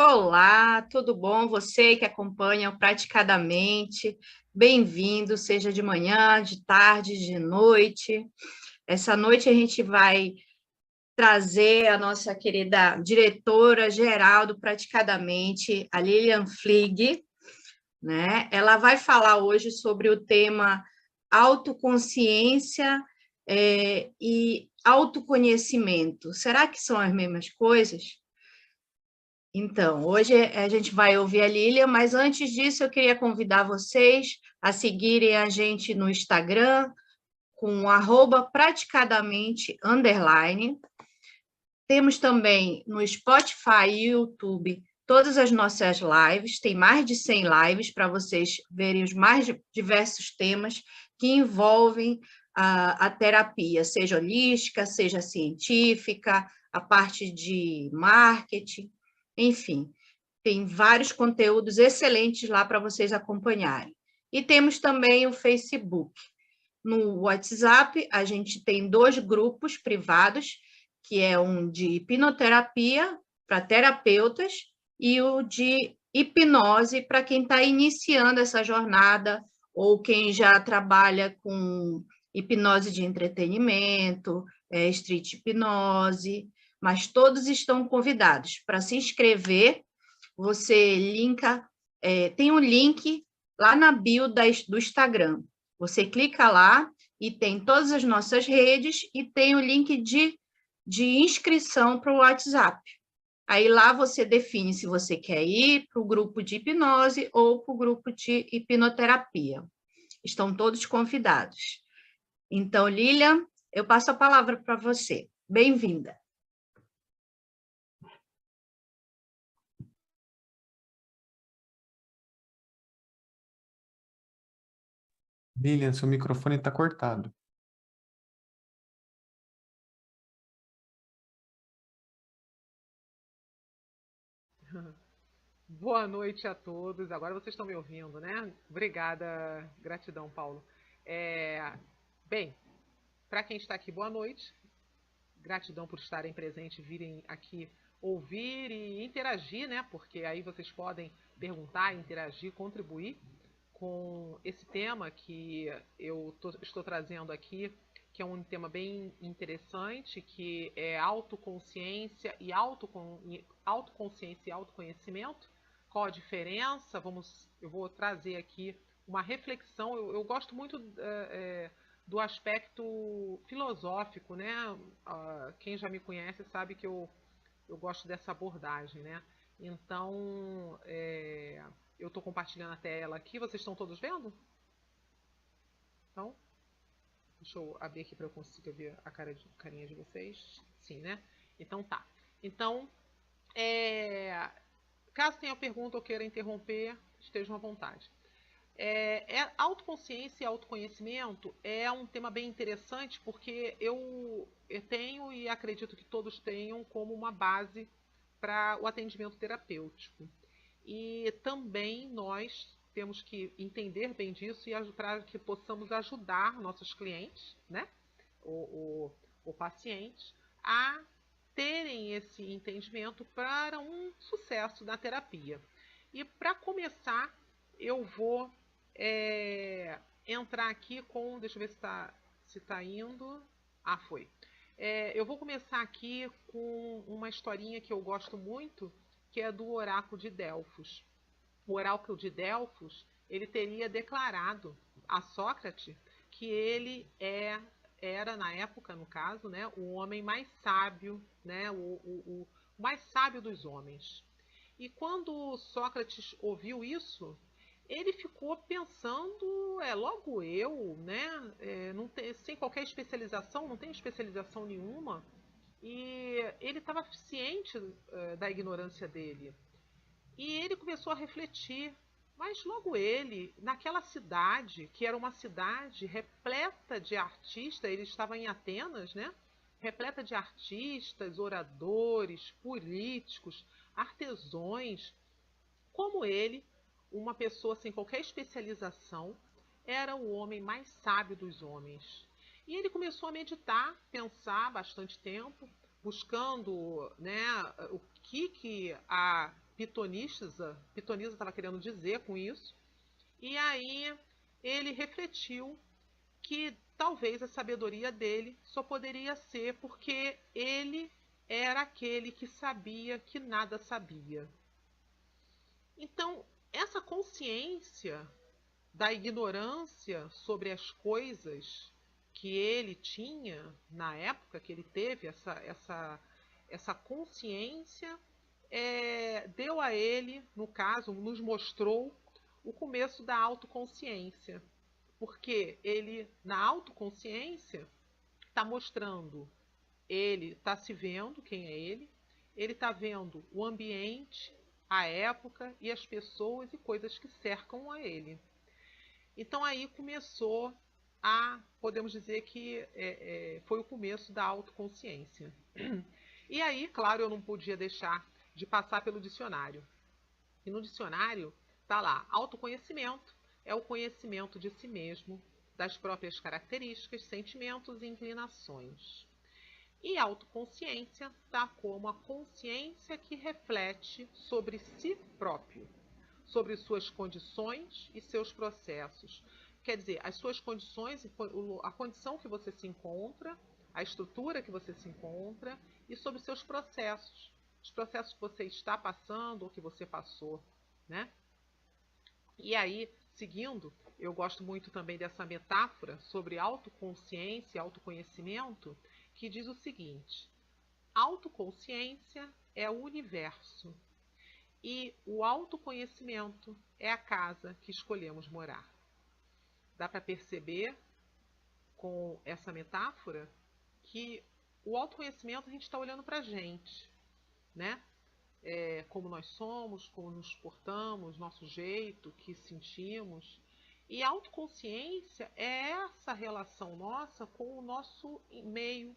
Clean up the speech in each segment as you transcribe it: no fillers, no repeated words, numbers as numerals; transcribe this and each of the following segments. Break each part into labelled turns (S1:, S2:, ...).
S1: Olá, tudo bom? Você que acompanha o Praticadamente, bem-vindo, seja de manhã, de tarde, de noite. Essa noite a gente vai trazer a nossa querida diretora-geral do Praticadamente, a Lilian Flig, né? Ela vai falar hoje sobre o tema autoconsciência, e autoconhecimento. Será que são as mesmas coisas? Então, hoje a gente vai ouvir a Lília, mas antes disso eu queria convidar vocês a seguirem a gente no Instagram com @praticadamente_. Temos também no Spotify e YouTube todas as nossas lives, tem mais de 100 lives para vocês verem os mais diversos temas que envolvem a terapia, seja holística, seja científica, a parte de marketing, enfim, tem vários conteúdos excelentes lá para vocês acompanharem. E temos também o Facebook. No WhatsApp, a gente tem 2 grupos privados, que é um de hipnoterapia para terapeutas e o de hipnose para quem está iniciando essa jornada ou quem já trabalha com hipnose de entretenimento, street hipnose, mas todos estão convidados para se inscrever. Você linka, tem um link lá na bio do Instagram. Você clica lá e tem todas as nossas redes e tem o link de inscrição para o WhatsApp. Aí lá você define se você quer ir para o grupo de hipnose ou para o grupo de hipnoterapia. Estão todos convidados. Então, Lilian, eu passo a palavra para você. Bem-vinda.
S2: Lilian, seu microfone está cortado.
S3: Boa noite a todos. Agora vocês estão me ouvindo, né? Obrigada, gratidão, Paulo. Bem, para quem está aqui, boa noite. Gratidão por estarem presentes, virem aqui ouvir e interagir, né? Porque aí vocês podem perguntar, interagir, contribuir com esse tema que estou trazendo aqui, que é um tema bem interessante, que é autoconsciência e autoconsciência e autoconhecimento. Qual a diferença? Eu vou trazer aqui uma reflexão. Eu gosto muito do aspecto filosófico, né? Quem já me conhece sabe que eu gosto dessa abordagem, né? Então, eu estou compartilhando a tela aqui. Vocês estão todos vendo? Então, deixa eu abrir aqui para eu conseguir ver a carinha de vocês. Sim, né? Então tá. Então, caso tenha pergunta ou queira interromper, estejam à vontade. Autoconsciência e autoconhecimento é um tema bem interessante porque eu tenho e acredito que todos tenham como uma base para o atendimento terapêutico. E também nós temos que entender bem disso e para que possamos ajudar nossos clientes, né? O paciente, a terem esse entendimento para um sucesso da terapia. E para começar, eu vou entrar aqui com. Deixa eu ver se tá indo. Ah, foi. Eu vou começar aqui com uma historinha que eu gosto muito, que é do oráculo de Delfos. O oráculo de Delfos, ele teria declarado a Sócrates que ele era, na época, no caso, né, o homem mais sábio, né, o mais sábio dos homens. E quando Sócrates ouviu isso, ele ficou pensando, logo eu, né, não tem, sem qualquer especialização, não tem especialização nenhuma, e ele estava ciente da ignorância dele. E ele começou a refletir, mas logo ele, naquela cidade, que era uma cidade repleta de artistas, ele estava em Atenas, né? Repleta de artistas, oradores, políticos, artesãos, como ele, uma pessoa sem qualquer especialização, era o homem mais sábio dos homens. E ele começou a meditar, pensar bastante tempo, buscando, né, o que a pitonisa estava querendo dizer com isso. E aí ele refletiu que talvez a sabedoria dele só poderia ser porque ele era aquele que sabia que nada sabia. Então, essa consciência da ignorância sobre as coisas que ele tinha na época que ele teve essa consciência, deu a ele, no caso, nos mostrou o começo da autoconsciência. Porque ele, na autoconsciência, está mostrando, ele está se vendo quem é ele está vendo o ambiente, a época e as pessoas e coisas que cercam a ele. Então aí começou podemos dizer que foi o começo da autoconsciência. E aí, claro, eu não podia deixar de passar pelo dicionário. E no dicionário está lá, autoconhecimento é o conhecimento de si mesmo, das próprias características, sentimentos e inclinações. E autoconsciência está como a consciência que reflete sobre si próprio, sobre suas condições e seus processos. Quer dizer, as suas condições, a condição que você se encontra, a estrutura que você se encontra e sobre seus processos. Os processos que você está passando ou que você passou, né? E aí, seguindo, eu gosto muito também dessa metáfora sobre autoconsciência e autoconhecimento, que diz o seguinte: autoconsciência é o universo e o autoconhecimento é a casa que escolhemos morar. Dá para perceber com essa metáfora que o autoconhecimento a gente está olhando para a gente, né? Como nós somos, como nos portamos, nosso jeito, o que sentimos. E a autoconsciência é essa relação nossa com o nosso meio,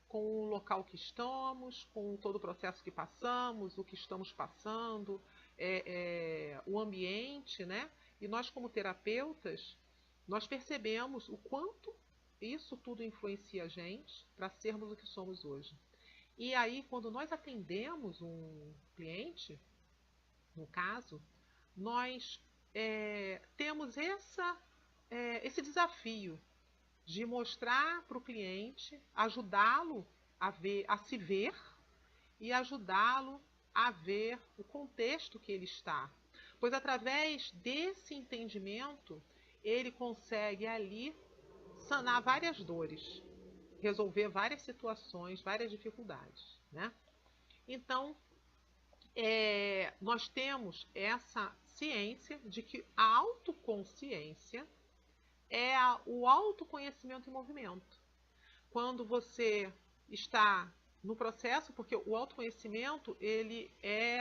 S3: com o local que estamos, com todo o processo que passamos, o que estamos passando, o ambiente, né? E nós, como terapeutas, nós percebemos o quanto isso tudo influencia a gente para sermos o que somos hoje. E aí, quando nós atendemos um cliente, no caso, nós temos esse desafio de mostrar para o cliente, ajudá-lo a se ver e ajudá-lo a ver o contexto que ele está. Pois através desse entendimento, ele consegue ali sanar várias dores, resolver várias situações, várias dificuldades, né? Então, nós temos essa ciência de que a autoconsciência é o autoconhecimento em movimento. Quando você está no processo, porque o autoconhecimento ele é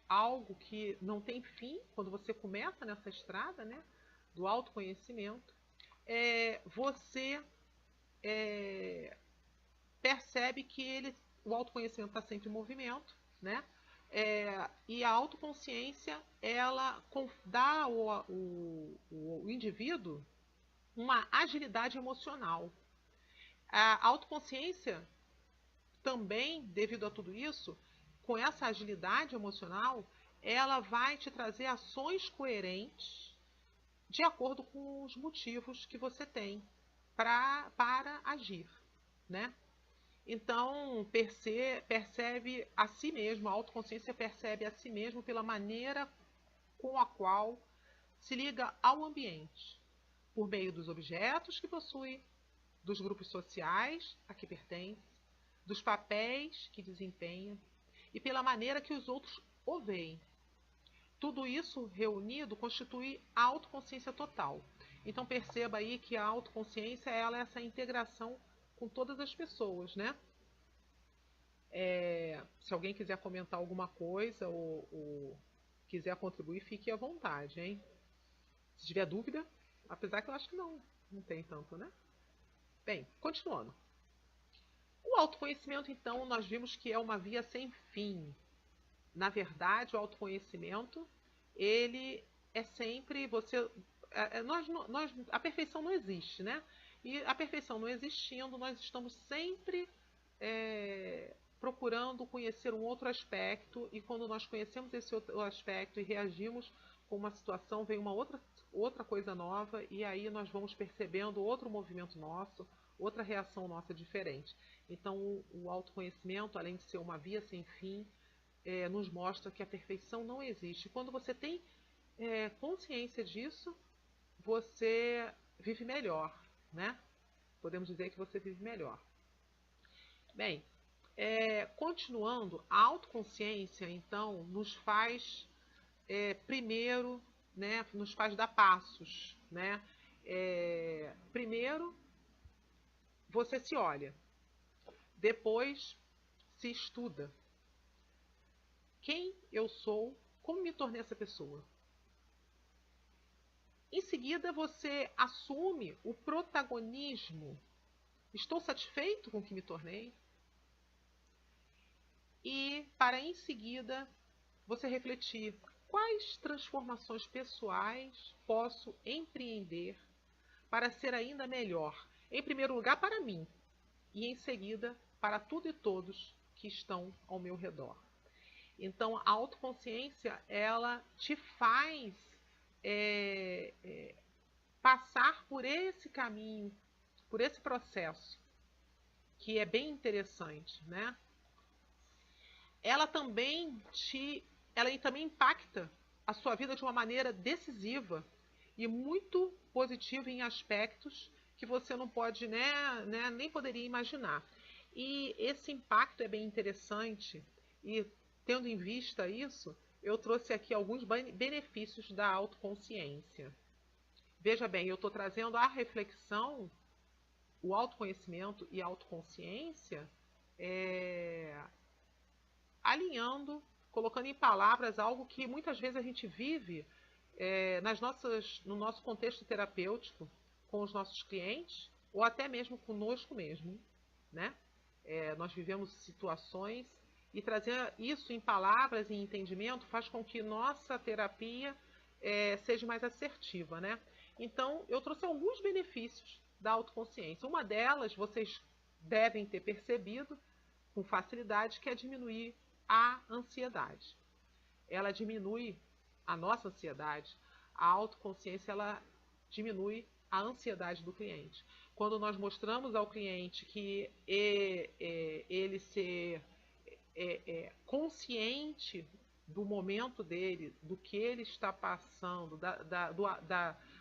S3: algo que não tem fim, quando você começa nessa estrada, né, do autoconhecimento, você percebe que o autoconhecimento está sempre em movimento, né? E a autoconsciência ela dá o indivíduo uma agilidade emocional. A autoconsciência também, devido a tudo isso, com essa agilidade emocional, ela vai te trazer ações coerentes de acordo com os motivos que você tem para agir, né? Então, percebe a si mesmo, a autoconsciência percebe a si mesmo pela maneira com a qual se liga ao ambiente, por meio dos objetos que possui, dos grupos sociais a que pertence, dos papéis que desempenha e pela maneira que os outros o veem. Tudo isso reunido constitui a autoconsciência total. Então perceba aí que a autoconsciência ela é essa integração com todas as pessoas, né? Se alguém quiser comentar alguma coisa ou quiser contribuir, fique à vontade, hein? Se tiver dúvida, apesar que eu acho que não tem tanto, né? Bem, continuando. O autoconhecimento, então, nós vimos que é uma via sem fim. Na verdade, o autoconhecimento, ele é sempre você... a perfeição não existe, né? E a perfeição não existindo, nós estamos sempre procurando conhecer um outro aspecto, e quando nós conhecemos esse outro aspecto e reagimos com uma situação, vem uma outra coisa nova, e aí nós vamos percebendo outro movimento nosso, outra reação nossa diferente. Então, o autoconhecimento, além de ser uma via sem fim, nos mostra que a perfeição não existe. Quando você tem consciência disso, você vive melhor, né? Podemos dizer que você vive melhor. Bem, continuando, a autoconsciência, então, nos faz, primeiro, né, nos faz dar passos, né? Primeiro, você se olha. Depois, se estuda. Quem eu sou? Como me tornei essa pessoa? Em seguida, você assume o protagonismo. Estou satisfeito com o que me tornei? E, para em seguida, você refletir quais transformações pessoais posso empreender para ser ainda melhor. Em primeiro lugar, para mim, e em seguida, para tudo e todos que estão ao meu redor. Então, a autoconsciência, ela te faz passar por esse caminho, por esse processo, que é bem interessante, né? Ela também impacta a sua vida de uma maneira decisiva e muito positiva em aspectos que você não pode, nem poderia imaginar. E esse impacto é bem interessante, e tendo em vista isso, eu trouxe aqui alguns benefícios da autoconsciência. Veja bem, eu estou trazendo a reflexão, o autoconhecimento e a autoconsciência, alinhando, colocando em palavras algo que muitas vezes a gente vive no nosso contexto terapêutico, com os nossos clientes, ou até mesmo conosco mesmo, né? Nós vivemos situações, e trazer isso em palavras e entendimento faz com que nossa terapia seja mais assertiva, né? Então, eu trouxe alguns benefícios da autoconsciência. Uma delas, vocês devem ter percebido com facilidade, que é diminuir a ansiedade. Ela diminui a nossa ansiedade. A autoconsciência, ela diminui a ansiedade do cliente. Quando nós mostramos ao cliente que ele ser consciente do momento dele, do que ele está passando,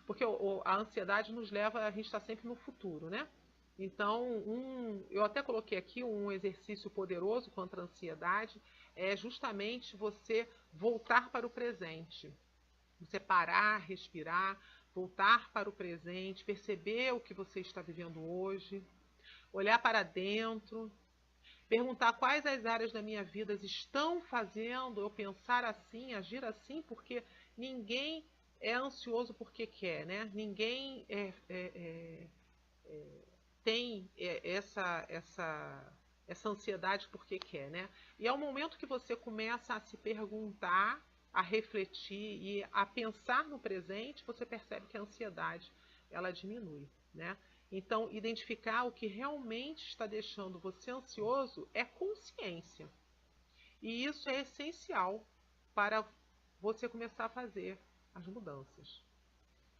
S3: porque a ansiedade nos leva a gente estar sempre no futuro, né? Então, eu até coloquei aqui um exercício poderoso contra a ansiedade, é justamente você voltar para o presente. Você parar, respirar, voltar para o presente, perceber o que você está vivendo hoje, olhar para dentro, perguntar quais as áreas da minha vida estão fazendo eu pensar assim, agir assim, porque ninguém é ansioso porque quer, né? Ninguém tem essa ansiedade porque quer, né? E é o momento que você começa a se perguntar, a refletir e a pensar no presente, você percebe que a ansiedade, ela diminui, né? Então, identificar o que realmente está deixando você ansioso é consciência. E isso é essencial para você começar a fazer as mudanças.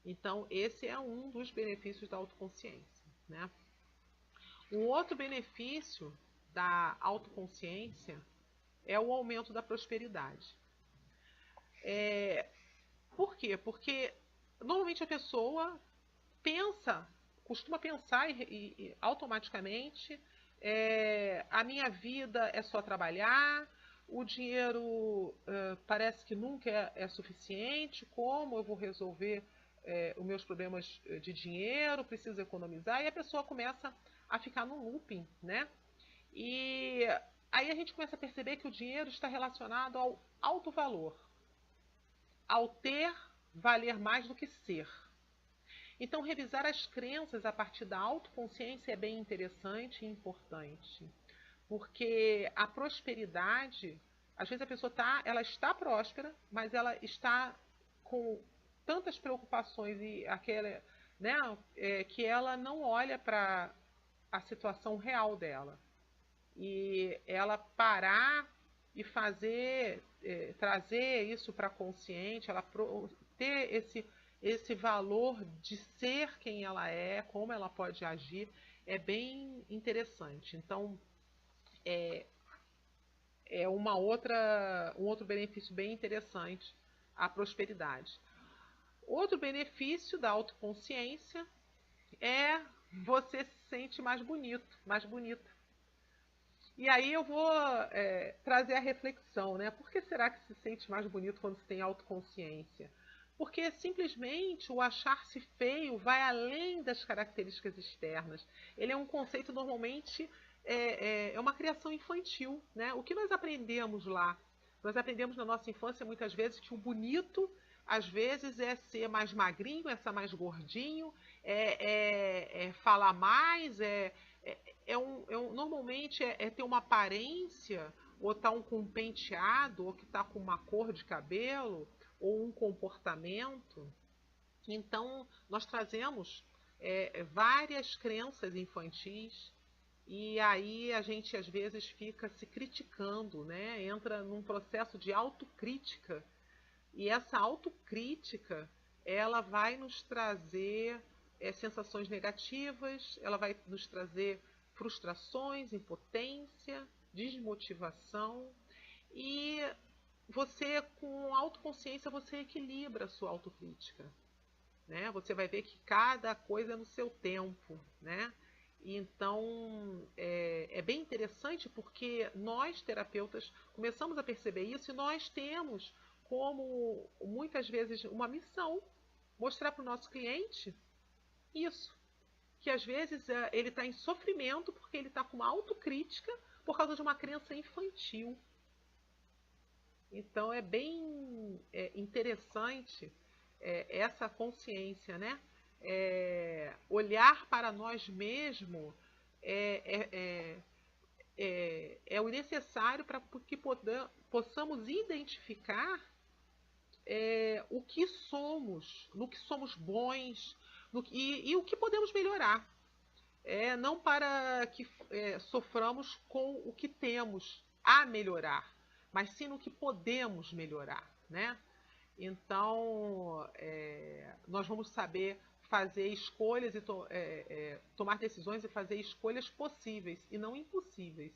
S3: Então, esse é um dos benefícios da autoconsciência, né? Um outro benefício da autoconsciência é o aumento da prosperidade. Por quê? Porque normalmente a pessoa costuma pensar e automaticamente a minha vida é só trabalhar, o dinheiro parece que nunca é suficiente, como eu vou resolver os meus problemas de dinheiro, preciso economizar, e a pessoa começa a ficar no looping, né? E aí a gente começa a perceber que o dinheiro está relacionado ao alto valor, ao ter valer mais do que ser. Então, revisar as crenças a partir da autoconsciência é bem interessante e importante, porque a prosperidade, às vezes a pessoa ela está próspera, mas ela está com tantas preocupações e que ela não olha para a situação real dela. e ela parar e fazer, trazer isso para consciente, ela ter esse valor de ser quem ela é, como ela pode agir, é bem interessante. Então, é um outro benefício bem interessante, a prosperidade. Outro benefício da autoconsciência é você se sente mais bonito, mais bonita. E aí eu vou trazer a reflexão, né? Por que será que se sente mais bonito quando se tem autoconsciência? Porque simplesmente o achar-se feio vai além das características externas. Ele é um conceito normalmente é uma criação infantil, né? O que nós aprendemos lá? Nós aprendemos na nossa infância muitas vezes que o bonito às vezes é ser mais magrinho, é ser mais gordinho, é falar mais, normalmente é ter uma aparência, ou tá com um penteado, ou que tá com uma cor de cabelo, ou um comportamento. Então, nós trazemos várias crenças infantis e aí a gente às vezes fica se criticando, né? Entra num processo de autocrítica e essa autocrítica ela vai nos trazer sensações negativas, ela vai nos trazer frustrações, impotência, desmotivação e você com autoconsciência você equilibra a sua autocrítica, né? Você vai ver que cada coisa é no seu tempo, né? Então é bem interessante porque nós terapeutas começamos a perceber isso e nós temos como muitas vezes uma missão mostrar para o nosso cliente isso, que às vezes ele está em sofrimento porque ele está com uma autocrítica por causa de uma crença infantil. Então é bem interessante essa consciência, né? Olhar para nós mesmos é o necessário para que possamos identificar o que somos, no que somos bons e o que podemos melhorar. Não para que soframos com o que temos a melhorar, mas sim no que podemos melhorar, né? Então, nós vamos saber fazer escolhas e tomar decisões e fazer escolhas possíveis e não impossíveis,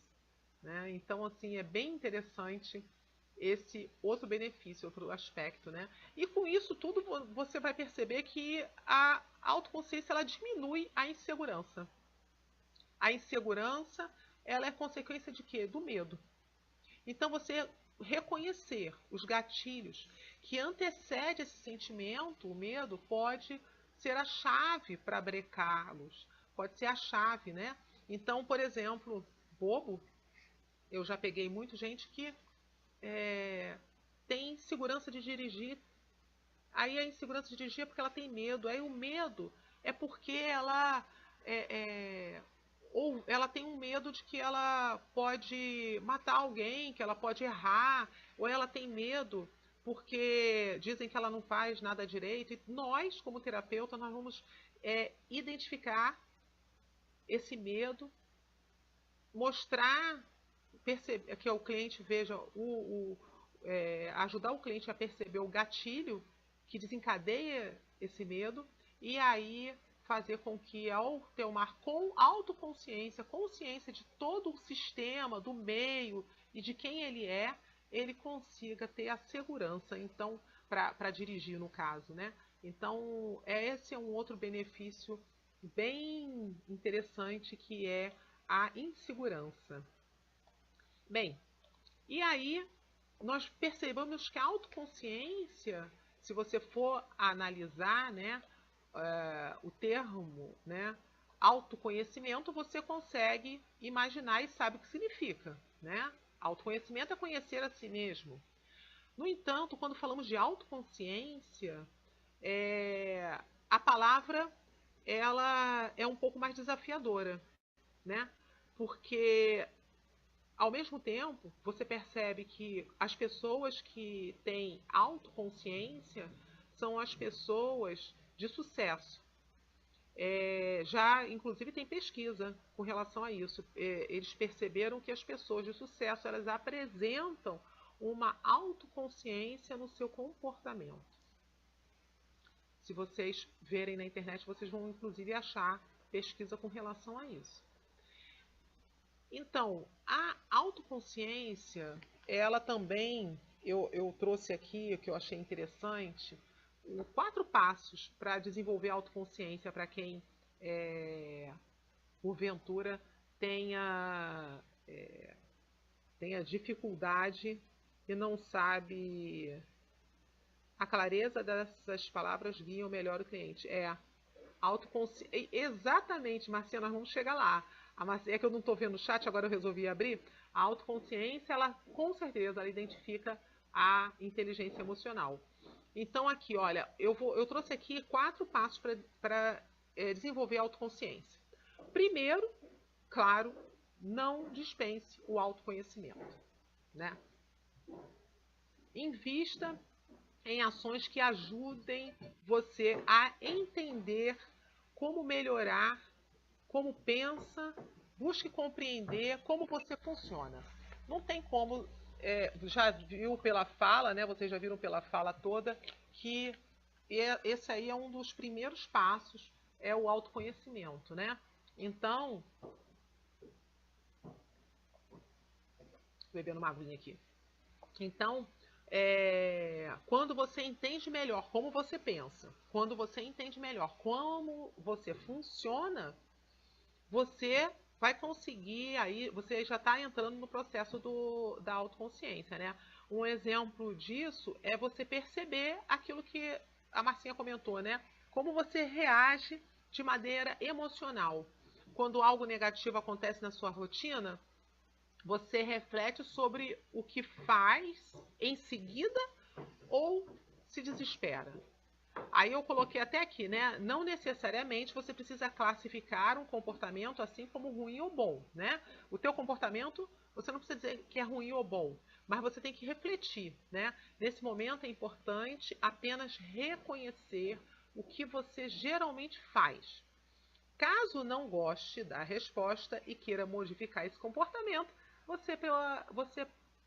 S3: né? Então, assim, é bem interessante esse outro benefício, outro aspecto, né? E com isso tudo você vai perceber que a autoconsciência ela diminui a insegurança. A insegurança, ela é consequência de quê? Do medo. Então você reconhecer os gatilhos que antecede esse sentimento, o medo, pode ser a chave para brecá-los, pode ser a chave, né? Então, por exemplo, bobo, eu já peguei muita gente que tem segurança de dirigir. Aí a insegurança de dirigir é porque ela tem medo. Aí o medo é porque ela ou ela tem um medo de que ela pode matar alguém, que ela pode errar, ou ela tem medo porque dizem que ela não faz nada direito. E nós, como terapeuta, nós vamos identificar esse medo, mostrar, perceber, que o cliente veja ajudar o cliente a perceber o gatilho que desencadeia esse medo e aí fazer com que ao ter uma com autoconsciência, consciência de todo o sistema, do meio e de quem ele consiga ter a segurança, então, para dirigir no caso, né? Então, esse é um outro benefício bem interessante que é a insegurança. Bem, e aí nós percebemos que a autoconsciência, se você for analisar, né, o termo, né, autoconhecimento, você consegue imaginar e sabe o que significa, né? Autoconhecimento é conhecer a si mesmo. No entanto, quando falamos de autoconsciência, a palavra ela é um pouco mais desafiadora, né? Porque ao mesmo tempo, você percebe que as pessoas que têm autoconsciência são as pessoas de sucesso. Já, inclusive, tem pesquisa com relação a isso. Eles perceberam que as pessoas de sucesso elas apresentam uma autoconsciência no seu comportamento. Se vocês verem na internet, vocês vão inclusive achar pesquisa com relação a isso. Então, a autoconsciência, ela também, eu trouxe aqui, que eu achei interessante, 4 passos para desenvolver a autoconsciência para quem, porventura, tenha dificuldade e não sabe. A clareza dessas palavras guia melhor o cliente. Autoconsciência. Exatamente, Marcinha, nós vamos chegar lá. É que eu não estou vendo o chat, agora eu resolvi abrir. A autoconsciência, ela com certeza ela identifica a inteligência emocional. Então, aqui, olha, eu trouxe aqui 4 passos para desenvolver a autoconsciência. Primeiro, claro, não dispense o autoconhecimento, né? Invista em ações que ajudem você a entender como melhorar, como pensa, busque compreender como você funciona. Não tem como, já viu pela fala, né? Vocês já viram pela fala toda que esse aí é um dos primeiros passos, é o autoconhecimento, né? Então, bebendo uma aguinha aqui. Então, quando você entende melhor como você pensa, quando você entende melhor como você funciona, você vai conseguir, aí você já está entrando no processo da autoconsciência, né? Um exemplo disso é você perceber aquilo que a Marcinha comentou, né? Como você reage de maneira emocional. Quando algo negativo acontece na sua rotina, você reflete sobre o que faz em seguida ou se desespera. Aí eu coloquei até aqui, né? Não necessariamente você precisa classificar um comportamento assim como ruim ou bom, né? O teu comportamento, você não precisa dizer que é ruim ou bom, mas você tem que refletir, né? Nesse momento é importante apenas reconhecer o que você geralmente faz. Caso não goste da resposta e queira modificar esse comportamento, você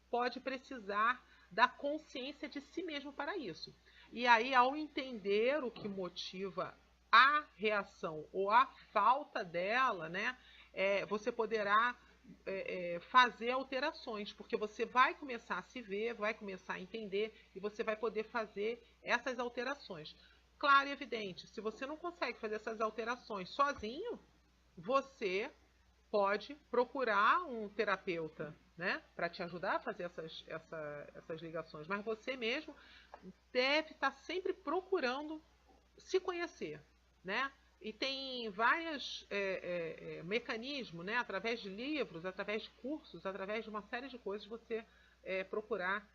S3: pode precisar da consciência de si mesmo para isso. E aí, ao entender o que motiva a reação ou a falta dela, né, você poderá fazer alterações, porque você vai começar a se ver, vai começar a entender e você vai poder fazer essas alterações. Claro e evidente, se você não consegue fazer essas alterações sozinho, você pode procurar um terapeuta, né, para te ajudar a fazer essas ligações. Mas você mesmo deve estar sempre procurando se conhecer, né? E tem vários mecanismos, né, através de livros, através de cursos, através de uma série de coisas, você procurar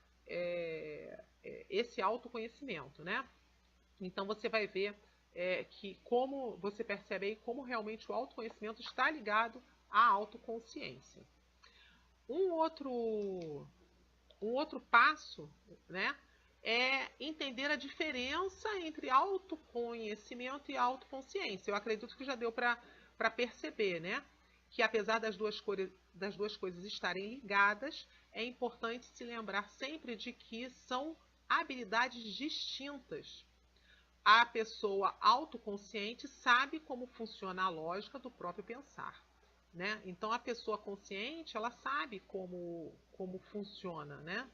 S3: esse autoconhecimento, né? Então você vai ver que como você percebe aí como realmente o autoconhecimento está ligado à autoconsciência. Um outro passo, né, é entender a diferença entre autoconhecimento e autoconsciência. Eu acredito que já deu para perceber, né, que apesar das duas coisas estarem ligadas, é importante se lembrar sempre de que são habilidades distintas. A pessoa autoconsciente sabe como funciona a lógica do próprio pensar, né? Então a pessoa consciente ela sabe como funciona, né?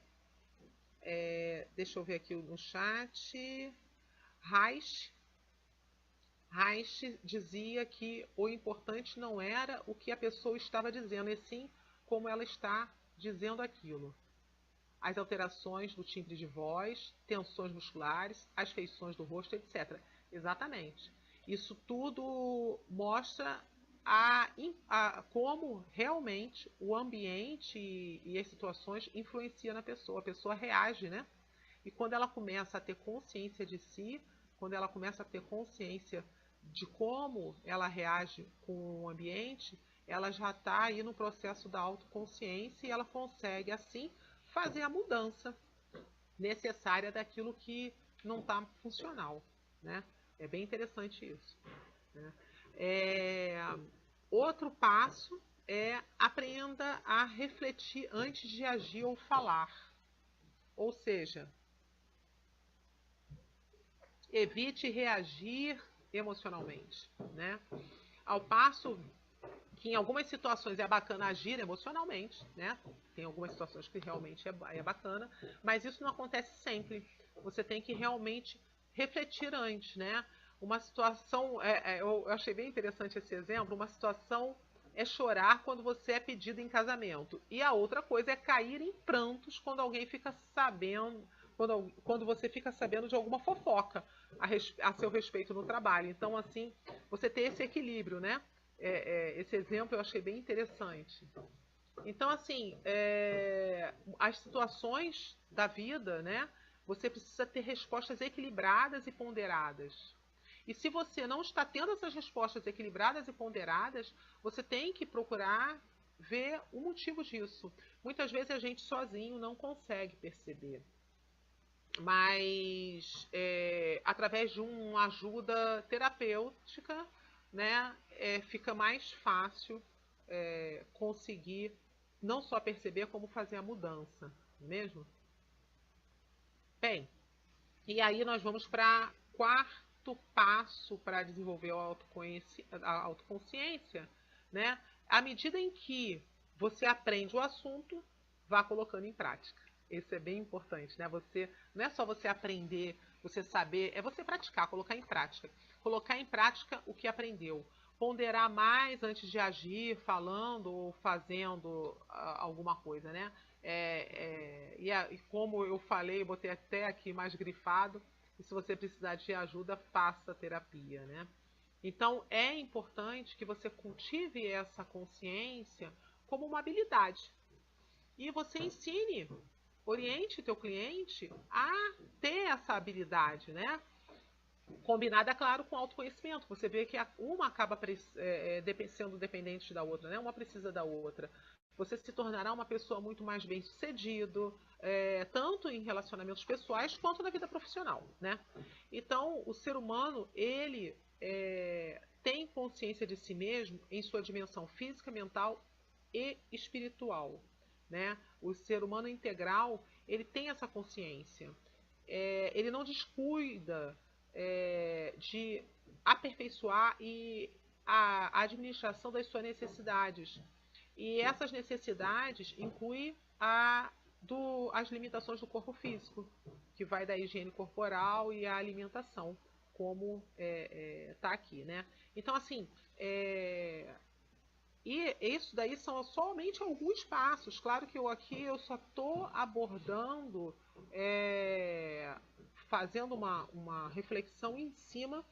S3: Deixa eu ver aqui no chat. Reich, Reich dizia que o importante não era o que a pessoa estava dizendo, e sim como ela está dizendo aquilo. As alterações do timbre de voz, tensões musculares, as feições do rosto, etc. Exatamente. Isso tudo mostra como realmente o ambiente e as situações influenciam na pessoa. A pessoa reage, né? E quando ela começa a ter consciência de si, quando ela começa a ter consciência de como ela reage com o ambiente, ela já está aí no processo da autoconsciência e ela consegue, assim, fazer a mudança necessária daquilo que não está funcional, né? É bem interessante isso. né? É, outro passo é aprenda a refletir antes de agir ou falar. Ou seja, evite reagir emocionalmente, né? Ao passo que em algumas situações é bacana agir emocionalmente, né? Tem algumas situações que realmente é bacana, mas isso não acontece sempre. Você tem que realmente refletir antes, né? Uma situação, eu achei bem interessante esse exemplo, uma situação é chorar quando você é pedido em casamento. E a outra coisa é cair em prantos quando alguém fica sabendo, quando você fica sabendo de alguma fofoca a seu respeito no trabalho. Então, assim, você ter esse equilíbrio, né? Esse exemplo eu achei bem interessante. Então, assim, as situações da vida, né? Você precisa ter respostas equilibradas e ponderadas. E se você não está tendo essas respostas equilibradas e ponderadas, você tem que procurar ver o motivo disso. Muitas vezes a gente sozinho não consegue perceber. Mas através de uma ajuda terapêutica, né, fica mais fácil conseguir não só perceber como fazer a mudança, não é mesmo? Bem, e aí nós vamos para quarto passo para desenvolver a autoconsciência, né? À medida em que você aprende o assunto, vá colocando em prática. Isso é bem importante, né? Você não é só você aprender, você saber, é você praticar, colocar em prática. Colocar em prática o que aprendeu. Ponderar mais antes de agir, falando ou fazendo alguma coisa, né? E como eu falei, botei até aqui mais grifado, e se você precisar de ajuda, faça terapia, né? Então, é importante que você cultive essa consciência como uma habilidade. E você ensine, oriente teu cliente a ter essa habilidade, né? Combinada, claro, com autoconhecimento. Você vê que uma acaba sendo dependente da outra, né? Uma precisa da outra. Você se tornará uma pessoa muito mais bem-sucedido, tanto em relacionamentos pessoais quanto na vida profissional, né? Então, o ser humano, ele tem consciência de si mesmo em sua dimensão física, mental e espiritual, né? O ser humano integral, ele tem essa consciência. Ele não descuida de aperfeiçoar a administração das suas necessidades. E essas necessidades incluem as limitações do corpo físico, que vai da higiene corporal e a alimentação, como está aqui, né? Então, assim, e isso daí são somente alguns passos. Claro que eu só estou abordando, fazendo uma reflexão em cima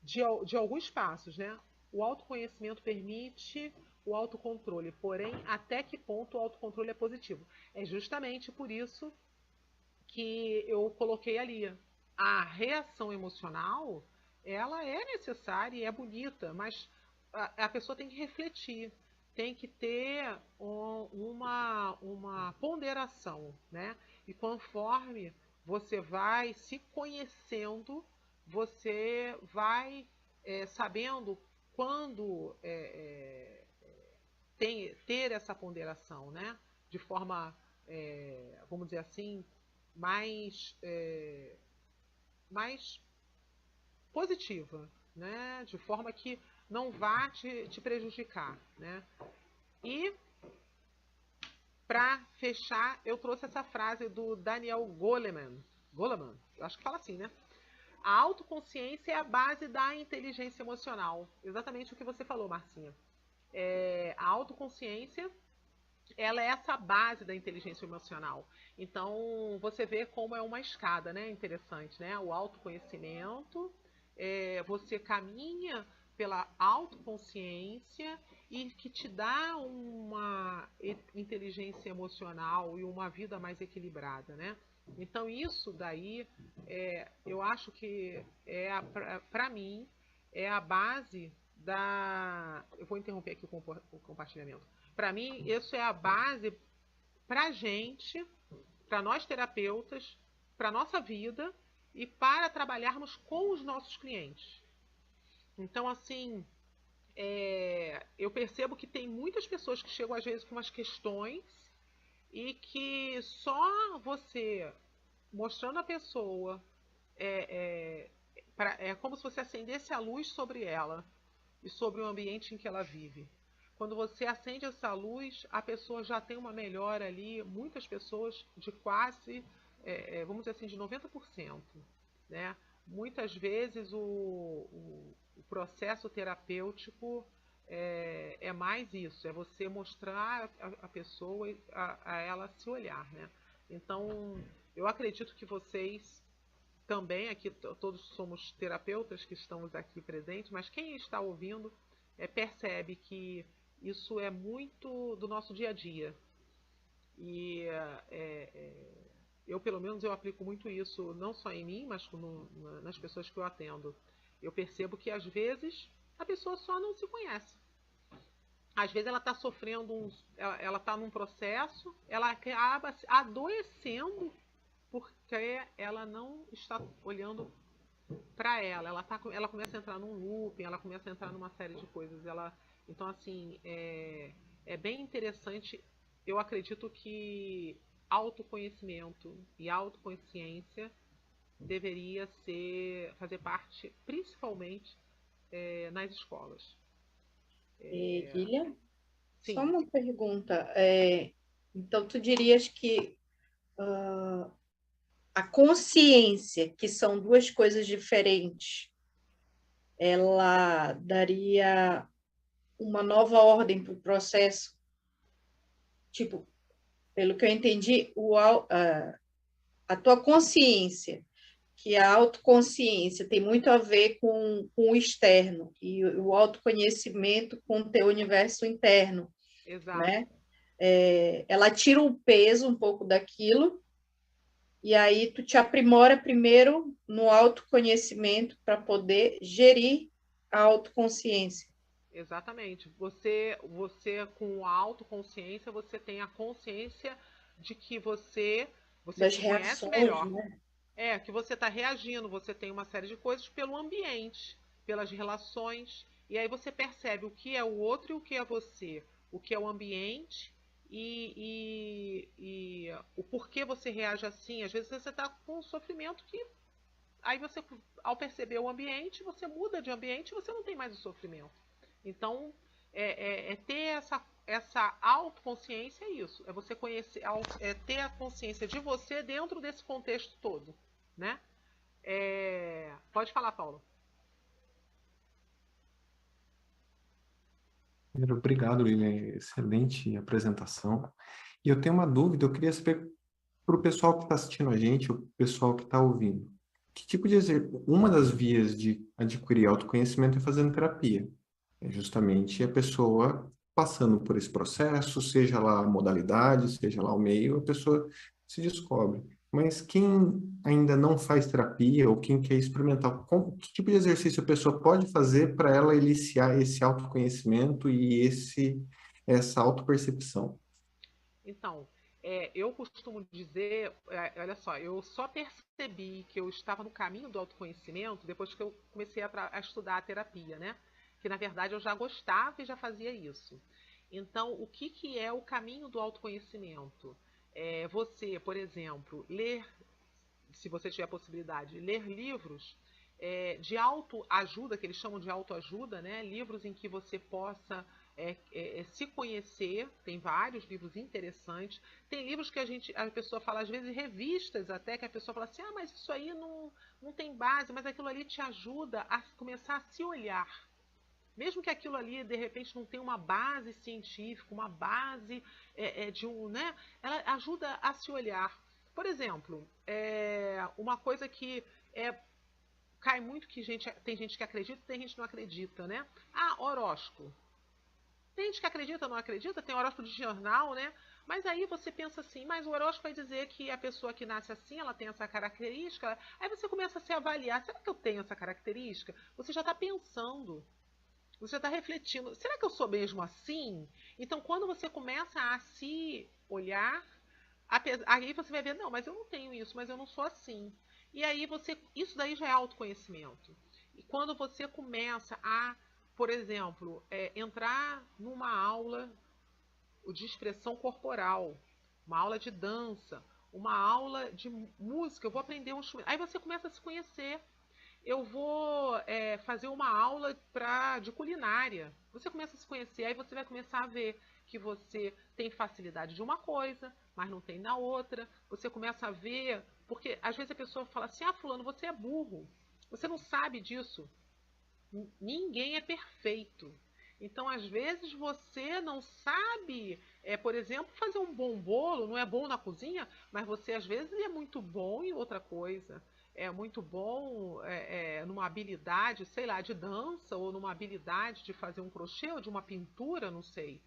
S3: de alguns passos, né? O autoconhecimento permite o autocontrole, porém, até que ponto o autocontrole é positivo? É justamente por isso que eu coloquei ali. A reação emocional, ela é necessária e é bonita, mas a pessoa tem que refletir, tem que ter uma ponderação, né? E conforme você vai se conhecendo, você vai sabendo quando ter essa ponderação, né? De forma, vamos dizer assim, mais positiva, né? De forma que não vá te prejudicar, né? E para fechar, eu trouxe essa frase do Daniel Goleman. Goleman, eu acho que fala assim, né? A autoconsciência é a base da inteligência emocional. Exatamente o que você falou, Marcinha. A autoconsciência, ela é essa base da inteligência emocional. Então, você vê como é uma escada, né? Interessante, né? O autoconhecimento, você caminha pela autoconsciência e que te dá uma inteligência emocional e uma vida mais equilibrada, né? Então, isso daí, eu acho que para mim, é a base da... Eu vou interromper aqui o compartilhamento. Para mim, isso é a base para a gente, para nós terapeutas, para a nossa vida e para trabalharmos com os nossos clientes. Então, assim, eu percebo que tem muitas pessoas que chegam às vezes com umas questões e que só você mostrando a pessoa é como se você acendesse a luz sobre ela e sobre o ambiente em que ela vive. Quando você acende essa luz, a pessoa já tem uma melhora ali, muitas pessoas de quase, vamos dizer assim, de 90%. Né? Muitas vezes o processo terapêutico é mais isso, é você mostrar a pessoa, a ela se olhar. Né? Então, eu acredito que vocês também, aqui todos somos terapeutas que estamos aqui presentes, mas quem está ouvindo percebe que isso é muito do nosso dia a dia. E eu, pelo menos, eu aplico muito isso, não só em mim, mas nas pessoas que eu atendo. Eu percebo que, às vezes, a pessoa só não se conhece. Às vezes ela está sofrendo, ela está num processo, ela acaba adoecendo porque ela não está olhando para ela. Ela começa a entrar num looping, ela começa a entrar numa série de coisas. Então, assim, é bem interessante. Eu acredito que autoconhecimento e autoconsciência deveria fazer parte, principalmente, nas escolas.
S1: Guilherme, só
S3: Sim,
S1: uma pergunta. Então, tu dirias que a consciência, que são duas coisas diferentes, ela daria uma nova ordem para o processo? Tipo, pelo que eu entendi, a tua consciência, que a autoconsciência tem muito a ver com o externo, e o autoconhecimento com o teu universo interno,
S3: exato.
S1: né? Ela tira o peso um pouco daquilo, e aí tu te aprimora primeiro no autoconhecimento para poder gerir a autoconsciência.
S3: Exatamente. Você com a autoconsciência, você tem a consciência de que você
S1: Das
S3: se conhece
S1: reações,
S3: melhor.
S1: né?
S3: Que você está reagindo, você tem uma série de coisas pelo ambiente, pelas relações, e aí você percebe o que é o outro e o que é você, o que é o ambiente e o porquê você reage assim. Às vezes você está com um sofrimento que aí você, ao perceber o ambiente, você muda de ambiente e você não tem mais o sofrimento. Então, ter essa autoconsciência é isso. É você conhecer, ter a consciência de você dentro desse contexto todo, né? Pode falar, Paulo.
S2: Primeiro, obrigado, Lilian. Excelente apresentação. E eu tenho uma dúvida, eu queria saber para o pessoal que está assistindo a gente, o pessoal que está ouvindo. Que tipo de uma das vias de adquirir autoconhecimento é fazendo terapia. É justamente a pessoa passando por esse processo, seja lá a modalidade, seja lá o meio, a pessoa se descobre. Mas quem ainda não faz terapia ou quem quer experimentar, que tipo de exercício a pessoa pode fazer para ela iniciar esse autoconhecimento e essa autopercepção?
S3: Então, eu costumo dizer, olha só, eu só percebi que eu estava no caminho do autoconhecimento depois que eu comecei a estudar a terapia, né? Que na verdade eu já gostava e já fazia isso. Então, o que é o caminho do autoconhecimento? Você, por exemplo, ler, se você tiver a possibilidade, ler livros de autoajuda, que eles chamam de autoajuda, né? Livros em que você possa se conhecer. Tem vários livros interessantes. Tem livros que a pessoa fala, às vezes, revistas até, que a pessoa fala assim, mas isso aí não tem base, mas aquilo ali te ajuda a começar a se olhar. Mesmo que aquilo ali, de repente, não tenha uma base científica, uma base né? Ela ajuda a se olhar. Por exemplo, uma coisa que cai muito que tem gente que acredita e tem gente que não acredita, né? Horóscopo. Tem gente que acredita ou não acredita, tem horóscopo de jornal, né? Mas aí você pensa assim, mas o horóscopo vai dizer que a pessoa que nasce assim, ela tem essa característica. Aí você começa a se avaliar, será que eu tenho essa característica? Você já está pensando. Você está refletindo, será que eu sou mesmo assim? Então, quando você começa a se olhar, aí você vai ver, não, mas eu não tenho isso, mas eu não sou assim. E aí isso daí já é autoconhecimento. quando você começa a, por exemplo, entrar numa aula de expressão corporal, uma aula de dança, uma aula de música, eu vou aprender um instrumento. Aí você começa a se conhecer. Eu vou fazer uma aula de culinária. Você começa a se conhecer, aí você vai começar a ver que você tem facilidade de uma coisa, mas não tem na outra. Você começa a ver, porque às vezes a pessoa fala assim, fulano, você é burro. Você não sabe disso. Ninguém é perfeito. Então, às vezes, você não sabe, por exemplo, fazer um bom bolo, não é bom na cozinha, mas você, às vezes, é muito bom em outra coisa. É muito bom numa habilidade, sei lá, de dança, ou numa habilidade de fazer um crochê, ou de uma pintura, não sei.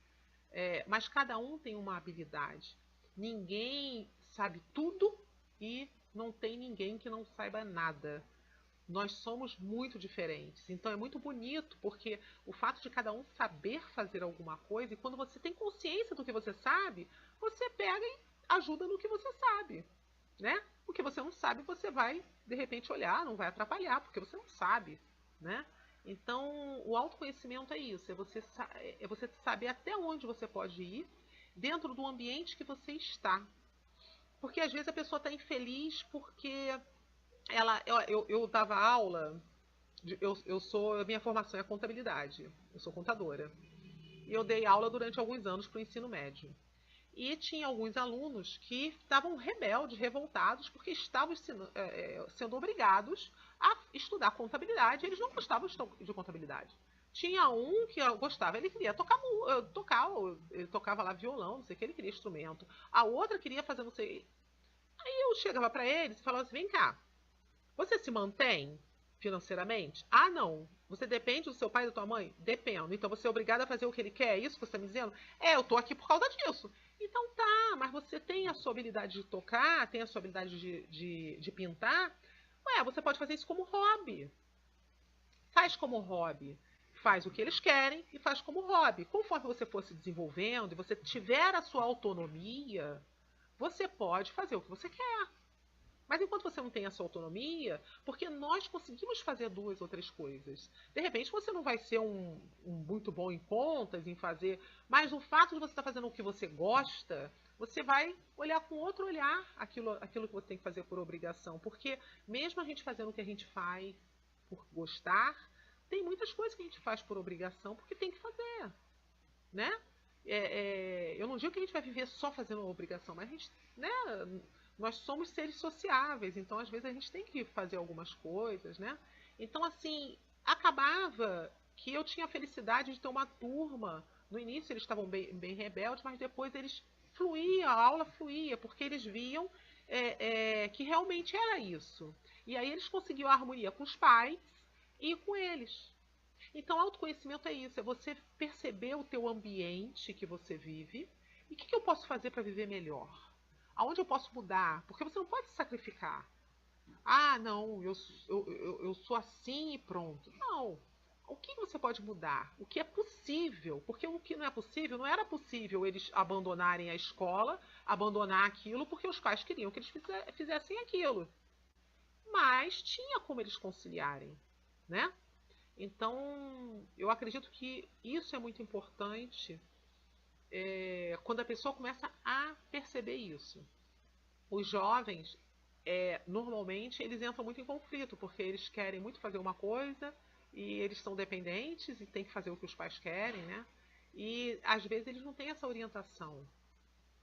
S3: Mas cada um tem uma habilidade. Ninguém sabe tudo e não tem ninguém que não saiba nada. Nós somos muito diferentes. Então é muito bonito, porque o fato de cada um saber fazer alguma coisa, e quando você tem consciência do que você sabe, você pega e ajuda no que você sabe, né? O que você não sabe, você vai, de repente, olhar, não vai atrapalhar, porque você não sabe, né? Então, o autoconhecimento é isso, é você saber até onde você pode ir dentro do ambiente que você está. Porque às vezes a pessoa está infeliz porque eu dava aula, a minha formação é contabilidade, eu sou contadora. E eu dei aula durante alguns anos para o ensino médio. E tinha alguns alunos que estavam rebeldes, revoltados, porque estavam sendo obrigados a estudar contabilidade. Eles não gostavam de contabilidade. Tinha um que gostava, ele queria ele tocava lá violão, não sei o que, ele queria instrumento. A outra queria fazer não sei. Aí eu chegava para eles e falava assim: vem cá, você se mantém financeiramente? Ah, não. Você depende do seu pai e da tua mãe? Dependo. Então você é obrigado a fazer o que ele quer? É isso que você está me dizendo? Eu tô aqui por causa disso. Então tá, mas você tem a sua habilidade de tocar, tem a sua habilidade de pintar. Ué, você pode fazer isso como hobby. Faz como hobby. Faz o que eles querem e faz como hobby. Conforme você for se desenvolvendo e você tiver a sua autonomia, você pode fazer o que você quer. Mas enquanto você não tem essa autonomia, porque nós conseguimos fazer duas ou três coisas. De repente você não vai ser um muito bom em contas, em fazer, mas o fato de você estar fazendo o que você gosta, você vai olhar com outro olhar aquilo que você tem que fazer por obrigação. Porque mesmo a gente fazendo o que a gente faz por gostar, tem muitas coisas que a gente faz por obrigação porque tem que fazer, né? Eu não digo que a gente vai viver só fazendo uma obrigação, mas a gente, né? Nós somos seres sociáveis, então às vezes a gente tem que fazer algumas coisas, né? Então, assim, acabava que eu tinha a felicidade de ter uma turma. No início eles estavam bem rebeldes, mas depois eles fluía, a aula fluía, porque eles viam que realmente era isso. E aí eles conseguiam a harmonia com os pais e com eles. Então, autoconhecimento é isso, é você perceber o teu ambiente que você vive e o que eu posso fazer para viver melhor. Aonde eu posso mudar? Porque você não pode se sacrificar. Ah, não, eu sou assim e pronto. Não. O que você pode mudar? O que é possível? Porque o que não é possível, não era possível eles abandonarem a escola, abandonar aquilo, porque os pais queriam que eles fizessem aquilo. Mas tinha como eles conciliarem, né? Então, eu acredito que isso é muito importante quando a pessoa começa a perceber isso. Os jovens, normalmente, eles entram muito em conflito, porque eles querem muito fazer uma coisa e eles são dependentes e têm que fazer o que os pais querem, né? E às vezes eles não têm essa orientação.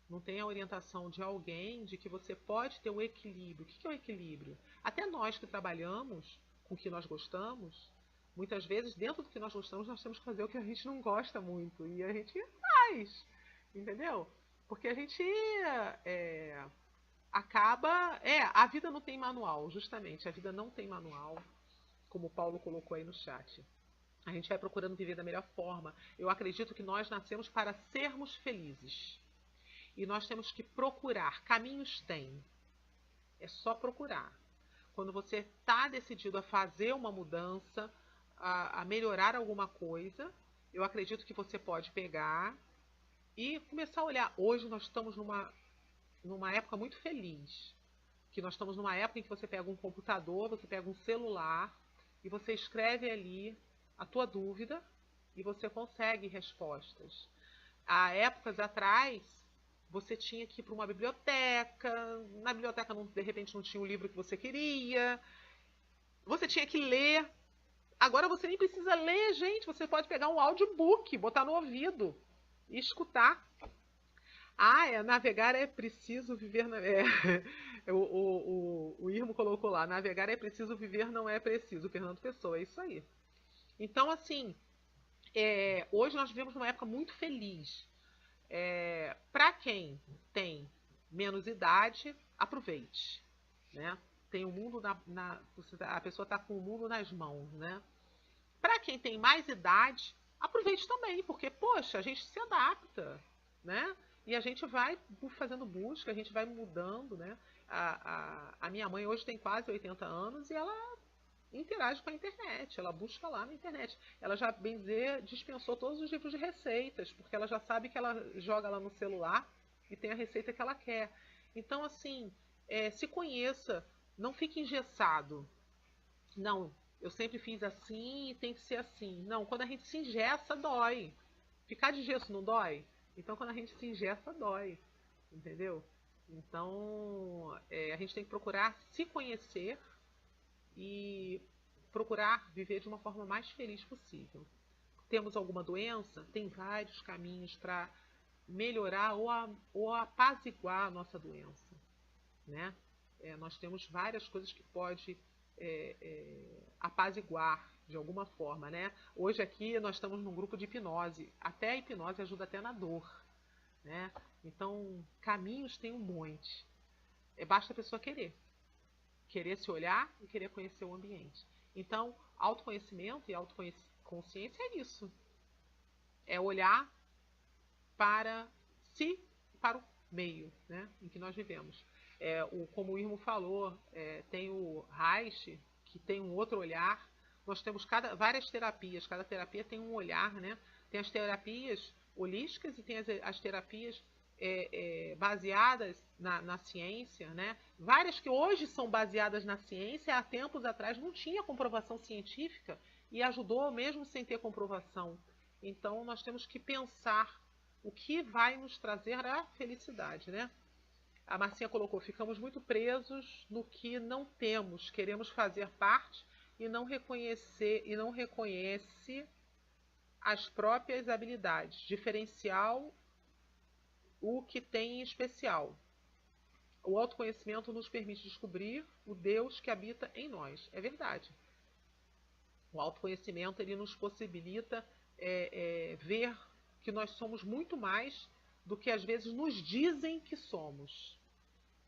S3: Não tem a orientação de alguém de que você pode ter um equilíbrio. O que é o equilíbrio? Até nós que trabalhamos com o que nós gostamos, muitas vezes, dentro do que nós gostamos, nós temos que fazer o que a gente não gosta muito. E a gente faz, entendeu? Porque a gente acaba. A vida não tem manual, justamente. A vida não tem manual, como o Paulo colocou aí no chat. A gente vai procurando viver da melhor forma. Eu acredito que nós nascemos para sermos felizes. E nós temos que procurar. Caminhos tem. É só procurar. Quando você está decidido a fazer uma mudança, a melhorar alguma coisa, eu acredito que você pode pegar e começar a olhar. Hoje nós estamos numa época muito feliz. Que nós estamos numa época em que você pega um computador, você pega um celular e você escreve ali a tua dúvida e você consegue respostas. Há épocas atrás, você tinha que ir para uma biblioteca, na biblioteca de repente não tinha o livro que você queria, você tinha que ler. Agora você nem precisa ler, gente, você pode pegar um audiobook, botar no ouvido e escutar. Navegar é preciso viver. O Irmo colocou lá: navegar é preciso, viver não é preciso. Fernando Pessoa, é isso aí. Então, assim, hoje nós vivemos numa época muito feliz. Para quem tem menos idade, aproveite. Né? Tem o mundo a pessoa está com o mundo nas mãos. Né? Para quem tem mais idade, aproveite também, porque, poxa, a gente se adapta. Né? E a gente vai fazendo busca, a gente vai mudando, né? A minha mãe hoje tem quase 80 anos e ela interage com a internet, ela busca lá na internet. Ela já, bem dizer, dispensou todos os livros de receitas, porque ela já sabe que ela joga lá no celular e tem a receita que ela quer. Então, assim, se conheça, não fique engessado. Não, eu sempre fiz assim e tem que ser assim. Não, quando a gente se engessa, dói. Ficar de gesso não dói? Então, quando a gente se ingessa, dói. Entendeu? Então, a gente tem que procurar se conhecer e procurar viver de uma forma mais feliz possível. Temos alguma doença? Tem vários caminhos para melhorar ou apaziguar a nossa doença. Né? Nós temos várias coisas que pode apaziguar de alguma forma, né? Hoje aqui nós estamos num grupo de hipnose. Até a hipnose ajuda até na dor, né? Então, caminhos tem um monte. Basta a pessoa querer. Querer se olhar e querer conhecer o ambiente. Então, autoconhecimento e autoconsciência é isso. É olhar para si, para o meio, né, em que nós vivemos. Como o Irmo falou, tem o Reich, que tem um outro olhar. Nós temos várias terapias, cada terapia tem um olhar, né? Tem as terapias holísticas e tem as terapias baseadas na ciência, né? Várias que hoje são baseadas na ciência, há tempos atrás não tinha comprovação científica e ajudou mesmo sem ter comprovação. Então nós temos que pensar o que vai nos trazer a felicidade, né? A Marcinha colocou: ficamos muito presos no que não temos, queremos fazer parte e não reconhece as próprias habilidades, diferencial o que tem em especial. O autoconhecimento nos permite descobrir o Deus que habita em nós. É verdade. O autoconhecimento ele nos possibilita ver que nós somos muito mais do que às vezes nos dizem que somos.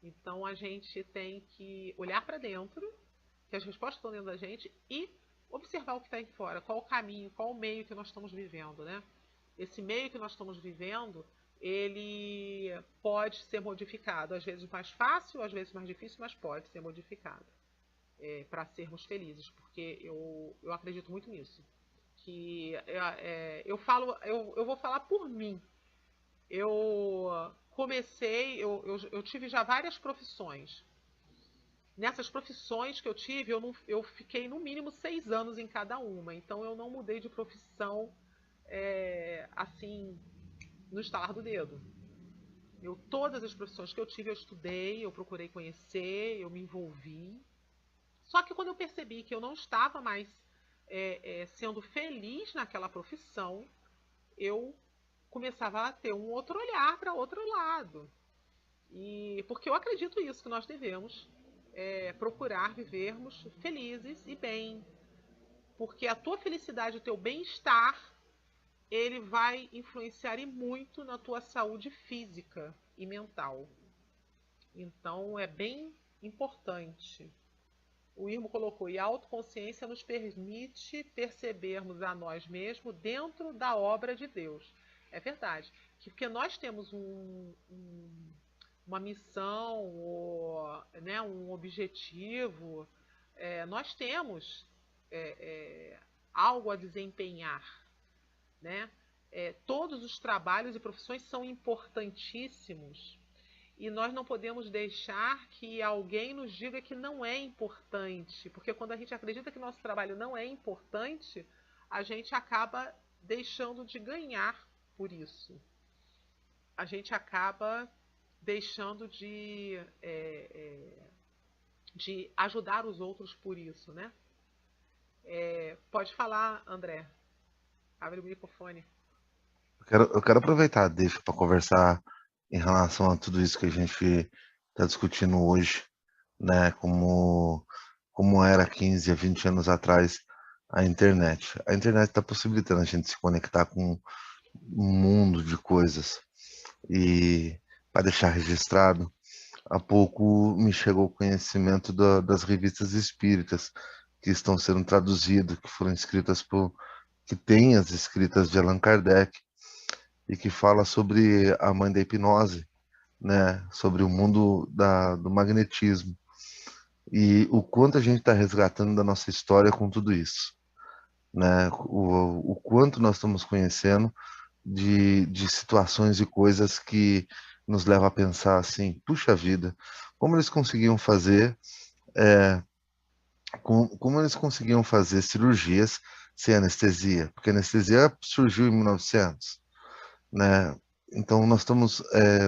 S3: Então a gente tem que olhar para dentro, que as respostas estão dentro da gente, e observar o que está aí fora, qual o caminho, qual o meio que nós estamos vivendo, né? Esse meio que nós estamos vivendo, ele pode ser modificado, às vezes mais fácil, às vezes mais difícil, mas pode ser modificado para sermos felizes, porque eu acredito muito nisso. Que eu vou falar por mim. Eu comecei, eu tive já várias profissões. Nessas profissões que eu tive, eu fiquei no mínimo 6 anos em cada uma. Então eu não mudei de profissão assim, no estalar do dedo. Todas as profissões que eu tive, eu estudei, eu procurei conhecer, eu me envolvi. Só que quando eu percebi que eu não estava mais sendo feliz naquela profissão, eu começava a ter um outro olhar para outro lado. E porque eu acredito isso, que nós devemos procurar vivermos felizes e bem. Porque a tua felicidade, o teu bem-estar, ele vai influenciar e muito na tua saúde física e mental. Então é bem importante. O Irmo colocou: e a autoconsciência nos permite percebermos a nós mesmos dentro da obra de Deus. É verdade. Porque nós temos uma missão, né, um objetivo, nós temos algo a desempenhar. Né? Todos os trabalhos e profissões são importantíssimos. e nós não podemos deixar que alguém nos diga que não é importante, porque quando a gente acredita que nosso trabalho não é importante, a gente acaba deixando de ganhar por isso. A gente acaba deixando de ajudar os outros por isso, né? Pode falar, André. Abre o microfone.
S4: Eu quero aproveitar, deixa para conversar em relação a tudo isso que a gente está discutindo hoje, né? Como era 15 a 20 anos atrás a internet. A internet está possibilitando a gente se conectar com um mundo de coisas. E para deixar registrado, há pouco me chegou o conhecimento das revistas espíritas que estão sendo traduzidas, que foram escritas que têm as escritas de Allan Kardec e que fala sobre a mãe da hipnose, né? Sobre o mundo do magnetismo e o quanto a gente está resgatando da nossa história com tudo isso, né? O quanto nós estamos conhecendo de situações e coisas que nos leva a pensar assim, puxa vida, como eles conseguiam fazer, como eles conseguiam fazer cirurgias sem anestesia, porque a anestesia surgiu em 1900, né? Então nós estamos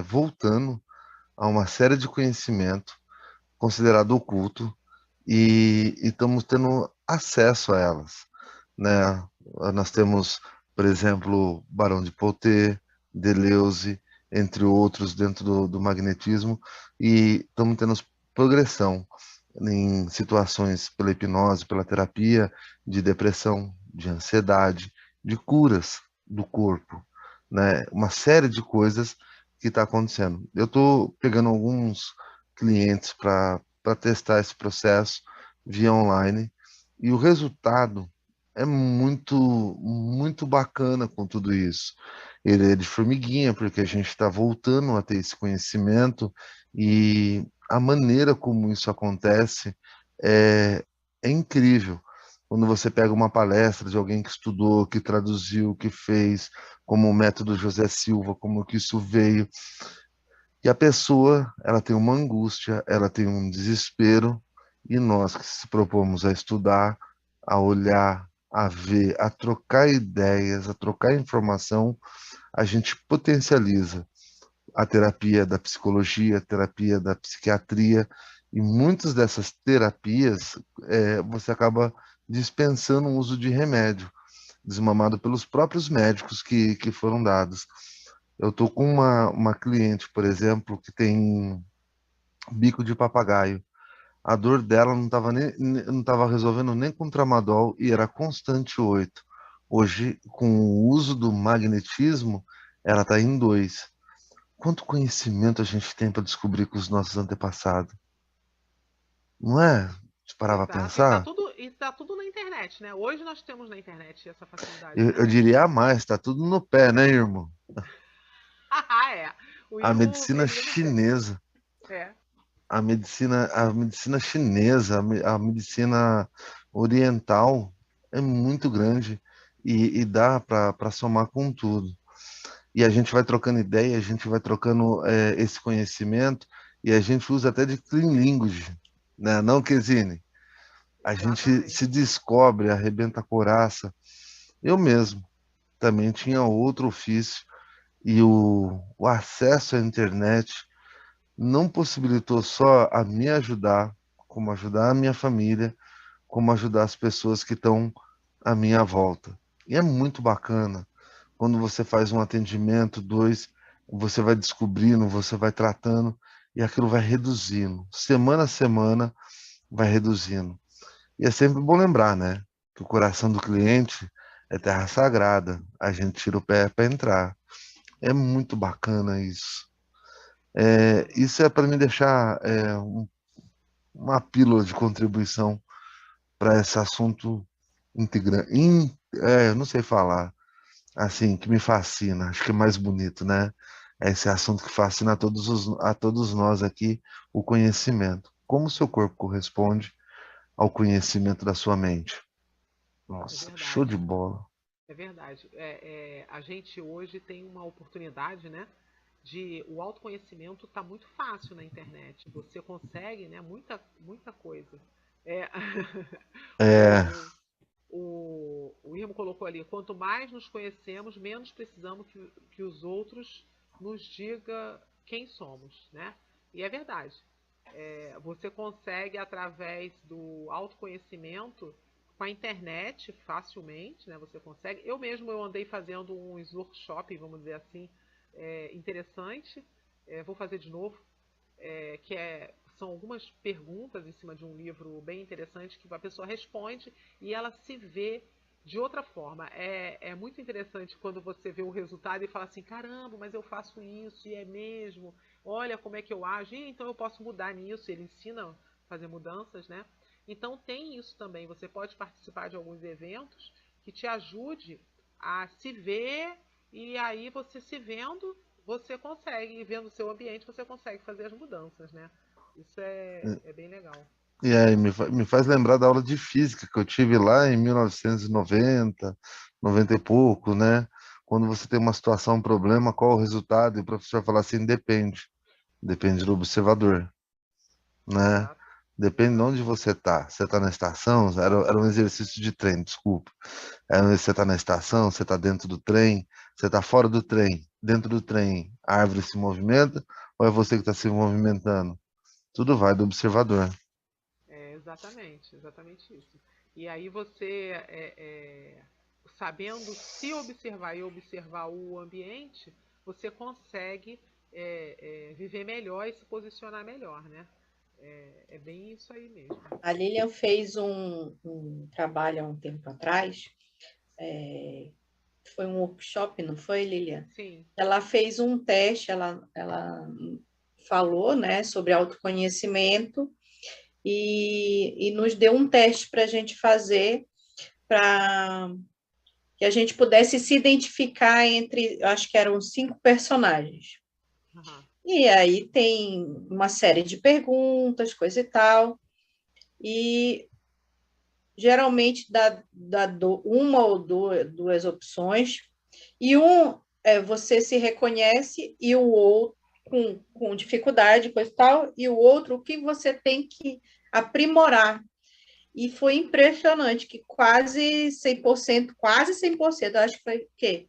S4: voltando a uma série de conhecimento considerado oculto e estamos tendo acesso a elas, né? Nós temos, por exemplo, Barão de Poitou, Deleuze, entre outros dentro do magnetismo e estamos tendo progressão em situações pela hipnose, pela terapia de depressão, de ansiedade, de curas do corpo, né? Uma série de coisas que está acontecendo. Eu estou pegando alguns clientes para testar esse processo via online e o resultado é muito bacana com tudo isso. Ele é de formiguinha, porque a gente está voltando a ter esse conhecimento e a maneira como isso acontece é incrível. Quando você pega uma palestra de alguém que estudou, que traduziu, que fez, como o método José Silva, como que isso veio, e a pessoa, ela tem uma angústia, ela tem um desespero, e nós que se propomos a estudar, a olhar, a ver, a trocar ideias, a trocar informação, a gente potencializa a terapia da psicologia, a terapia da psiquiatria, e muitas dessas terapias você acaba dispensando o uso de remédio, desmamado pelos próprios médicos que foram dados. Eu estou com uma cliente, por exemplo, que tem bico de papagaio. A dor dela não estava resolvendo nem com tramadol e era constante 8. Hoje, com o uso do magnetismo, ela está em 2. Quanto conhecimento a gente tem para descobrir com os nossos antepassados? Não é? Se parar para
S3: Exato. E
S4: pensar,
S3: tá tudo na internet, né? Hoje nós temos na internet essa facilidade,
S4: eu
S3: né?
S4: diria mais, está tudo no pé, né, irmão?
S3: É. O
S4: A
S3: Irmo
S4: medicina
S3: perdeu no pé.
S4: chinesa,
S3: É.
S4: a medicina chinesa, a medicina oriental é muito grande e dá para somar com tudo. E a gente vai trocando ideia, a gente vai trocando esse conhecimento e a gente usa até de clean language, né? Não, Kesine? A gente
S3: Exatamente.
S4: se descobre, arrebenta a coraça. Eu mesmo também tinha outro ofício e o acesso à internet não possibilitou só a me ajudar, como ajudar a minha família, como ajudar as pessoas que estão à minha volta. E é muito bacana quando você faz um atendimento, dois, você vai descobrindo, você vai tratando e aquilo vai reduzindo. Semana a semana vai reduzindo. E é sempre bom lembrar, né, que o coração do cliente é terra sagrada. A gente tira o pé para entrar. É muito bacana isso. Isso é para me deixar uma pílula de contribuição para esse assunto integrante. Não sei falar, assim, que me fascina. Acho que é mais bonito, né? É esse assunto que fascina a todos nós aqui, o conhecimento. Como o seu corpo corresponde ao conhecimento da sua mente.
S3: É
S4: Nossa, show de
S3: verdade.
S4: bola.
S3: É verdade. A gente hoje tem uma oportunidade, né? o autoconhecimento está muito fácil na internet. Você consegue, né, muita coisa. É,
S4: É,
S3: o Irmo colocou ali, quanto mais nos conhecemos, menos precisamos que os outros nos diga quem somos, né? E é verdade. Você consegue, através do autoconhecimento, com a internet, facilmente, né? Você consegue. Eu andei fazendo uns workshops, vamos dizer assim, interessante. Vou fazer de novo, são algumas perguntas em cima de um livro bem interessante que a pessoa responde e ela se vê de outra forma. É muito interessante quando você vê o resultado e fala assim, caramba, mas eu faço isso e é mesmo, olha como é que eu ajo, então eu posso mudar nisso. Ele ensina a fazer mudanças, né? Então tem isso também, você pode participar de alguns eventos que te ajude a se ver e aí você se vendo, você consegue, vendo o seu ambiente, você consegue fazer as mudanças, né? Isso é bem legal.
S4: e aí me faz lembrar da aula de física que eu tive lá em 1990, 90 e pouco, né? Quando você tem uma situação, um problema, qual o resultado? E o professor fala assim, depende do observador, né?
S3: Exato.
S4: Depende de onde você está. Você está na estação, era um exercício de trem, desculpa. Você está na estação, você está dentro do trem, você está fora do trem. Dentro do trem, a árvore se movimenta ou é você que está se movimentando? Tudo vai do observador.
S3: Exatamente isso. E aí você, sabendo se observar e observar o ambiente, você consegue viver melhor e se posicionar melhor, né? É bem isso aí mesmo.
S1: A Lilian fez um trabalho há um tempo atrás, foi um workshop, não foi, Lilian?
S3: Sim.
S1: Ela fez um teste, ela falou, né, sobre autoconhecimento e nos deu um teste para a gente fazer, para que a gente pudesse se identificar entre, eu acho que eram 5 personagens.
S3: Uhum.
S1: E aí tem uma série de perguntas, coisa e tal, e geralmente dá uma ou duas opções, e você se reconhece, e o outro com dificuldade, coisa e tal, e o outro o que você tem que aprimorar. E foi impressionante que quase 100%, acho que foi o quê?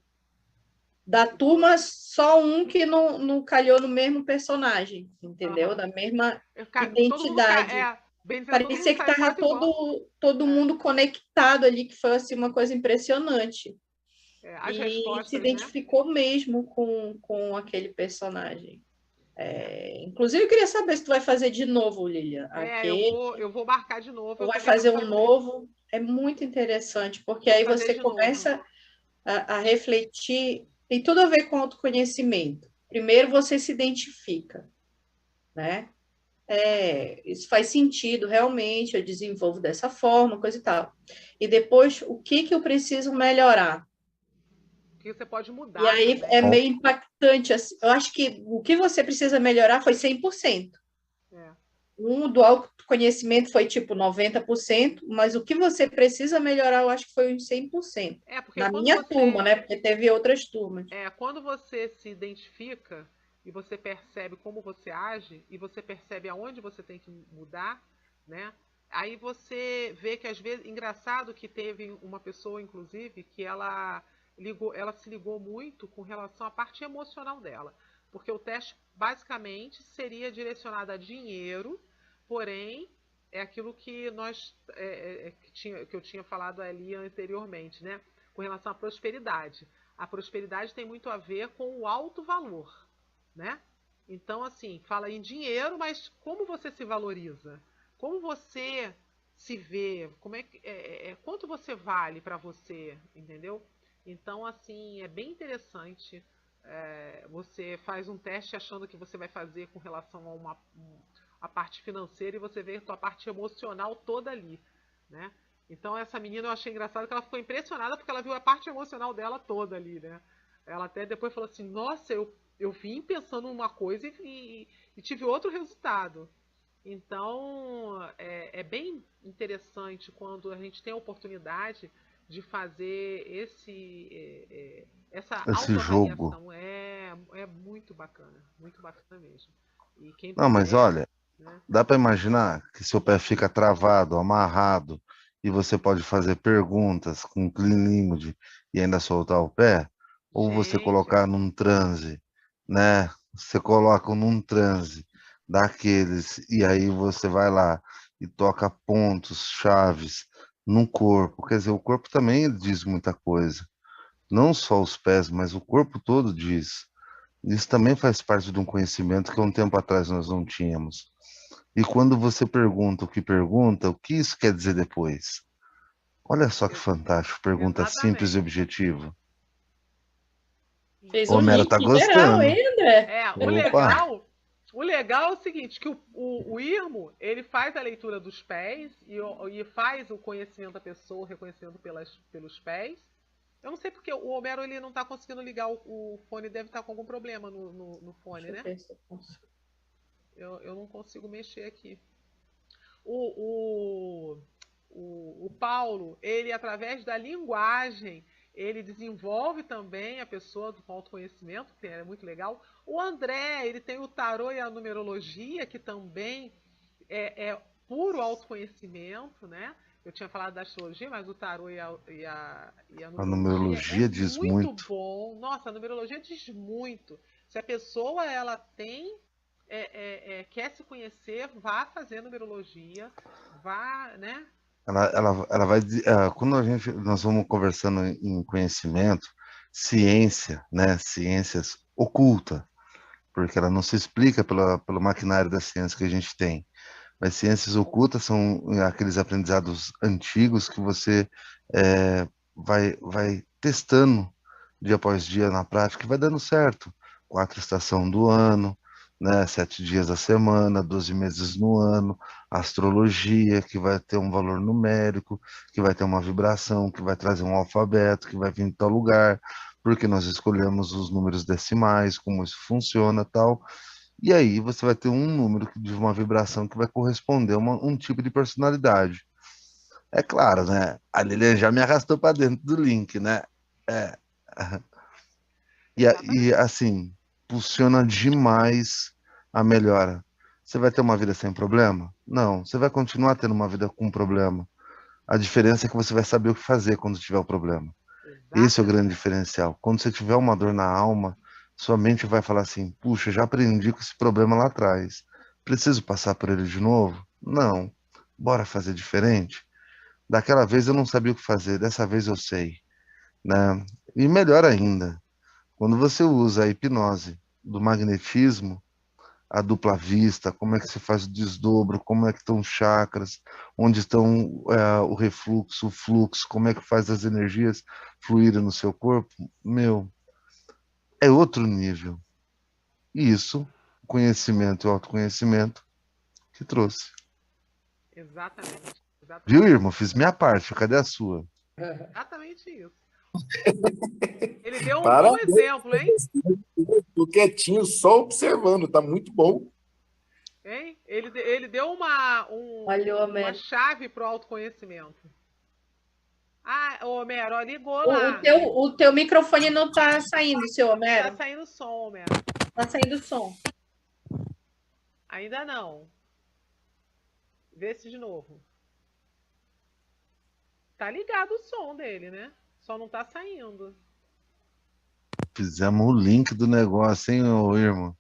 S1: Da turma, só um que não calhou no mesmo personagem, entendeu?
S3: Uhum.
S1: Da mesma
S3: Todo mundo
S1: identidade.
S3: bem dizer, todo mundo
S1: Parecia que
S3: saiu
S1: estava
S3: quase igual.
S1: todo mundo conectado ali, que foi assim, uma coisa impressionante.
S3: As
S1: E se
S3: respostas, né?
S1: identificou mesmo com aquele personagem. Inclusive, eu queria saber se tu vai fazer de novo, Lilian.
S3: Eu vou marcar de novo,
S1: Ou
S3: eu
S1: vai
S3: tô querendo
S1: fazer um
S3: fazer.
S1: novo. É muito interessante, porque
S3: Vou
S1: aí
S3: fazer
S1: você
S3: de novo.
S1: começa a refletir. Tem tudo a ver com autoconhecimento. Primeiro, você se identifica, né? Isso faz sentido, realmente, eu desenvolvo dessa forma, coisa e tal. E depois, o que eu preciso melhorar?
S3: O que você pode
S1: E
S3: mudar
S1: aí é
S3: também.
S4: Ó,
S1: meio impactante. Assim. Eu acho que o que você precisa melhorar foi 100%.
S3: É.
S1: Um do autoconhecimento foi tipo 90%, mas o que você precisa melhorar, eu acho que foi uns 100%.
S3: Porque
S1: Na minha turma, né? Porque teve outras turmas.
S3: quando você se identifica e você percebe como você age e você percebe aonde você tem que mudar, né? Aí você vê que às vezes, engraçado que teve uma pessoa, inclusive, que ela se ligou muito com relação à parte emocional dela, porque o teste basicamente seria direcionado a dinheiro, porém é aquilo que que eu tinha falado ali anteriormente, né? Com relação à prosperidade. A prosperidade tem muito a ver com o alto valor, né? Então, assim, fala em dinheiro, mas como você se valoriza? Como você se vê? Como quanto você vale para você, entendeu? Então, assim, é bem interessante. Você faz um teste achando que você vai fazer com relação a parte financeira e você vê a sua parte emocional toda ali, né? Então essa menina eu achei engraçado que ela ficou impressionada porque ela viu a parte emocional dela toda ali, né? Ela até depois falou assim, nossa, eu vim pensando uma coisa e tive outro resultado. Então é bem interessante quando a gente tem a oportunidade de fazer essa
S4: Esse jogo.
S3: autoavaliação. É muito bacana mesmo. E quem
S4: Não, mas
S3: puder,
S4: olha,
S3: né?
S4: dá para imaginar que seu pé fica travado, amarrado, e você pode fazer perguntas com clean limit e ainda soltar o pé? Ou você
S3: Gente,
S4: colocar num transe, né? Você coloca num transe daqueles, e aí você vai lá e toca pontos, chaves no corpo. Quer dizer, o corpo também diz muita coisa. Não só os pés, mas o corpo todo diz. Isso também faz parte de um conhecimento que um tempo atrás nós não tínhamos. E quando você pergunta, o que isso quer dizer depois? Olha só que fantástico, pergunta simples e
S3: exatamente.
S4: objetiva.
S1: Fez
S4: O
S1: um
S4: Homero
S1: link
S4: tá
S1: geral,
S4: gostando.
S1: hein, André?
S3: O
S4: Opa,
S3: legal é o seguinte, que o Irmo, ele faz a leitura dos pés e faz o conhecimento da pessoa, o reconhecimento pelos pés. Eu não sei porque o Homero ele não está conseguindo ligar o fone, deve estar com algum problema no fone,
S1: Deixa eu
S3: né?
S1: ver se eu consigo.
S3: Eu não consigo mexer aqui. O, o Paulo, ele através da linguagem, ele desenvolve também a pessoa do autoconhecimento, que é muito legal. O André, ele tem o tarô e a numerologia, que também é puro autoconhecimento, né? Eu tinha falado da astrologia, mas o tarô e a
S4: a
S3: numerologia é
S4: numerologia diz
S3: muito
S4: muito.
S3: bom. Nossa, a numerologia diz muito. Se a pessoa ela tem quer se conhecer, vá fazer numerologia, vá, né?
S4: Ela vai, quando nós vamos conversando em conhecimento, ciência, né? Ciências oculta, porque ela não se explica pelo maquinário da ciência que a gente tem. Mas ciências ocultas são aqueles aprendizados antigos que você vai testando dia após dia na prática e vai dando certo. 4 estações do ano, né? 7 dias da semana, 12 meses no ano, astrologia, que vai ter um valor numérico, que vai ter uma vibração, que vai trazer um alfabeto, que vai vir em tal lugar, porque nós escolhemos os números decimais, como isso funciona, tal. E aí você vai ter um número de uma vibração que vai corresponder a um tipo de personalidade. É claro, né? A Lilian já me arrastou para dentro do link, né? É. E
S3: Exatamente.
S4: assim, funciona demais a melhora. Você vai ter uma vida sem problema? Não, você vai continuar tendo uma vida com problema. A diferença é que você vai saber o que fazer quando tiver o problema. Esse é o grande
S3: Exatamente.
S4: diferencial. Quando você tiver uma dor na alma, sua mente vai falar assim: puxa, já aprendi com esse problema lá atrás. Preciso passar por ele de novo? Não. Bora fazer diferente? Daquela vez eu não sabia o que fazer, dessa vez eu sei, né? E melhor ainda, quando você usa a hipnose do magnetismo, a dupla vista, como é que se faz o desdobro, como é que estão os chakras, onde estão o refluxo, o fluxo, como é que faz as energias fluírem no seu corpo, meu, é outro nível. E isso, conhecimento e autoconhecimento que trouxe.
S3: Exatamente.
S4: Viu,
S3: Exatamente.
S4: irmão? Fiz minha parte, cadê a sua?
S3: Exatamente isso. Ele deu um bom
S5: Parabéns,
S3: exemplo, hein?
S5: tô quietinho, só observando, tá muito bom.
S3: Hein? Ele deu
S1: Olha,
S3: uma
S1: Homero.
S3: chave para o autoconhecimento. Ah, o Homero, ó, ligou
S1: O, o
S3: lá.
S1: teu, o teu microfone não está saindo, seu
S3: Tá
S1: Homero.
S3: saindo som, Homero.
S1: Está saindo som.
S3: Ainda não. Vê se de novo. Tá ligado o som dele, né? Só não tá saindo.
S4: Fizemos o link do negócio, hein, ô, irmão?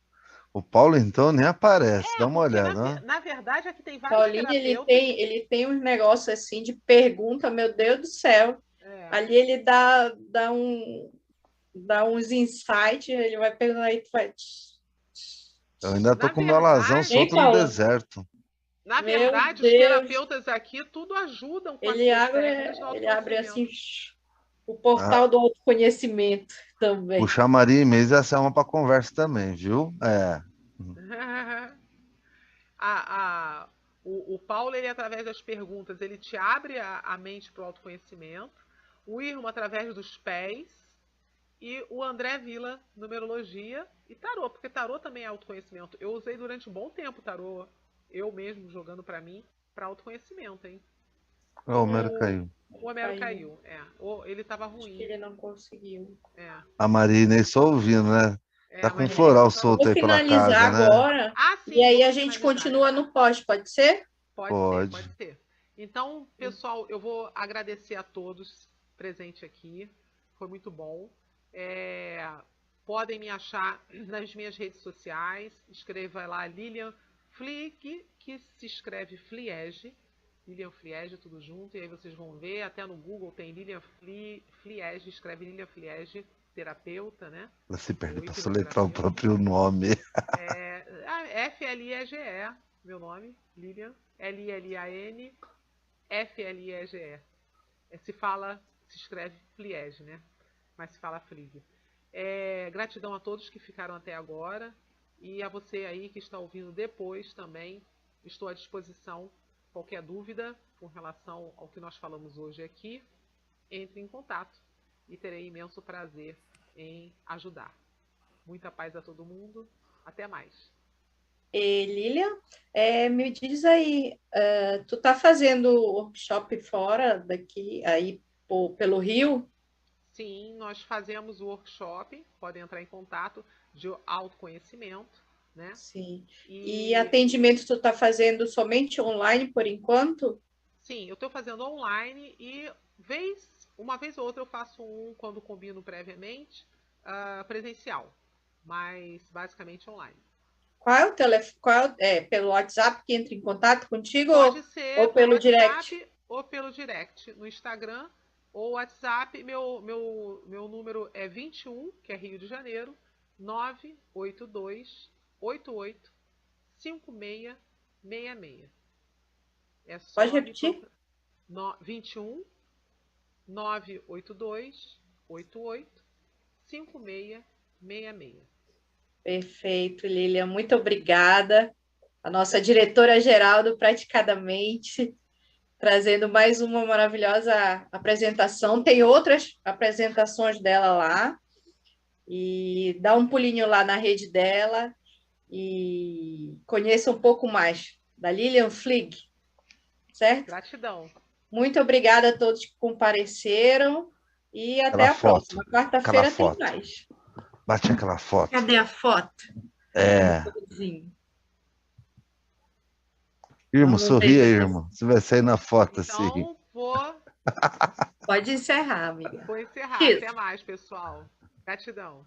S4: O Paulo, então, nem aparece. Dá
S3: É,
S4: uma
S3: porque
S4: olhada, ó.
S3: na verdade aqui tem vários
S1: Paulinho, ele
S3: terapeutas.
S1: tem, ele tem uns negócios assim de pergunta, meu Deus do céu.
S3: É.
S1: Ali ele dá uns insights, ele vai perguntar aí, tu vai.
S4: Eu ainda tô
S3: Na
S4: com meu alazão
S3: verdade,
S1: Hein,
S4: solto no
S1: Paulo?
S4: deserto.
S1: Meu
S3: os
S1: Deus,
S3: terapeutas aqui tudo ajudam com as
S1: ele
S3: suas
S1: abre,
S3: técnicas de
S1: ele abre
S3: autoconhecimento.
S1: assim o portal
S4: Ah,
S1: do autoconhecimento
S4: o
S1: também.
S4: chamaria e-mails essa é uma para conversa também, viu? É.
S3: a, a, o Paulo, ele através das perguntas, ele te abre a mente para o autoconhecimento. O Irmo, através dos pés. E o André Vila, numerologia e tarô, porque tarô também é autoconhecimento. Eu usei durante um bom tempo tarô, eu mesmo jogando para mim, para autoconhecimento, hein?
S4: O Homero caiu.
S3: O Homero
S1: Caiu.
S3: caiu. Ele estava
S1: Acho que
S3: ruim.
S1: ele não conseguiu.
S4: A Marina aí só ouvindo, né? Tá com
S3: Mas
S4: floral
S3: só-
S4: solto
S1: Vou
S4: aí pela
S1: finalizar
S4: casa, né?
S1: agora
S3: Ah,
S1: e
S3: sim,
S1: aí a
S3: vamos
S1: gente
S3: finalizar.
S1: continua no pós, pode ser?
S3: Pode
S4: Pode.
S3: ser. Então, pessoal, eu vou agradecer a todos presentes aqui. Foi muito bom. Podem me achar nas minhas redes sociais. Escreva lá Lilian Flieg, que se escreve Fliege. Lilian Fliege, tudo junto. E aí vocês vão ver. Até no Google tem Lilian Fliege. Escreve Lilian Fliege, terapeuta, né?
S4: Ela se perde
S3: Ou
S4: pra soletrar o
S3: hipnoterapeuta.
S4: próprio nome.
S3: F-L-I-E-G-E, meu nome, Lilian. L-I-L-A-N, F-L-I-E-G-E. Se escreve Fliege, né? Mas se fala Flieg. Gratidão a todos que ficaram até agora. E a você aí que está ouvindo depois também. Estou à disposição. Qualquer dúvida com relação ao que nós falamos hoje aqui, entre em contato e terei imenso prazer em ajudar. Muita paz a todo mundo. Até mais.
S1: Lilian, me diz aí, tu tá fazendo workshop fora daqui, aí pelo Rio?
S3: Sim, nós fazemos o workshop, podem entrar em contato, de autoconhecimento, né?
S1: Sim. E atendimento tu tá fazendo somente online por enquanto?
S3: Sim, eu estou fazendo online e uma vez ou outra eu faço quando combino previamente, presencial, mas basicamente online.
S1: Qual é o telefone? Pelo WhatsApp que entra em contato contigo
S3: Pode ser
S1: ou pelo direct?
S3: WhatsApp ou pelo direct no Instagram ou WhatsApp. Meu número é 21, que é Rio de Janeiro, 982 88 5666. É só
S1: Pode repetir?
S3: 21 982 88 5666.
S1: Perfeito, Lilian. Muito obrigada. A nossa diretora-geral do Praticadamente, trazendo mais uma maravilhosa apresentação. Tem outras apresentações dela lá. E dá um pulinho lá na rede dela e conheça um pouco mais da Lilian Flieg, certo?
S3: Gratidão.
S1: Muito obrigada a todos que compareceram e até a próxima. Quarta-feira tem mais.
S4: Bate aquela foto.
S1: Cadê a foto?
S4: Irmão, sorria aí, irmão. Você vai sair na foto assim.
S3: Então,
S1: Pode encerrar, amiga.
S3: Vou encerrar. Até mais, pessoal. Gratidão.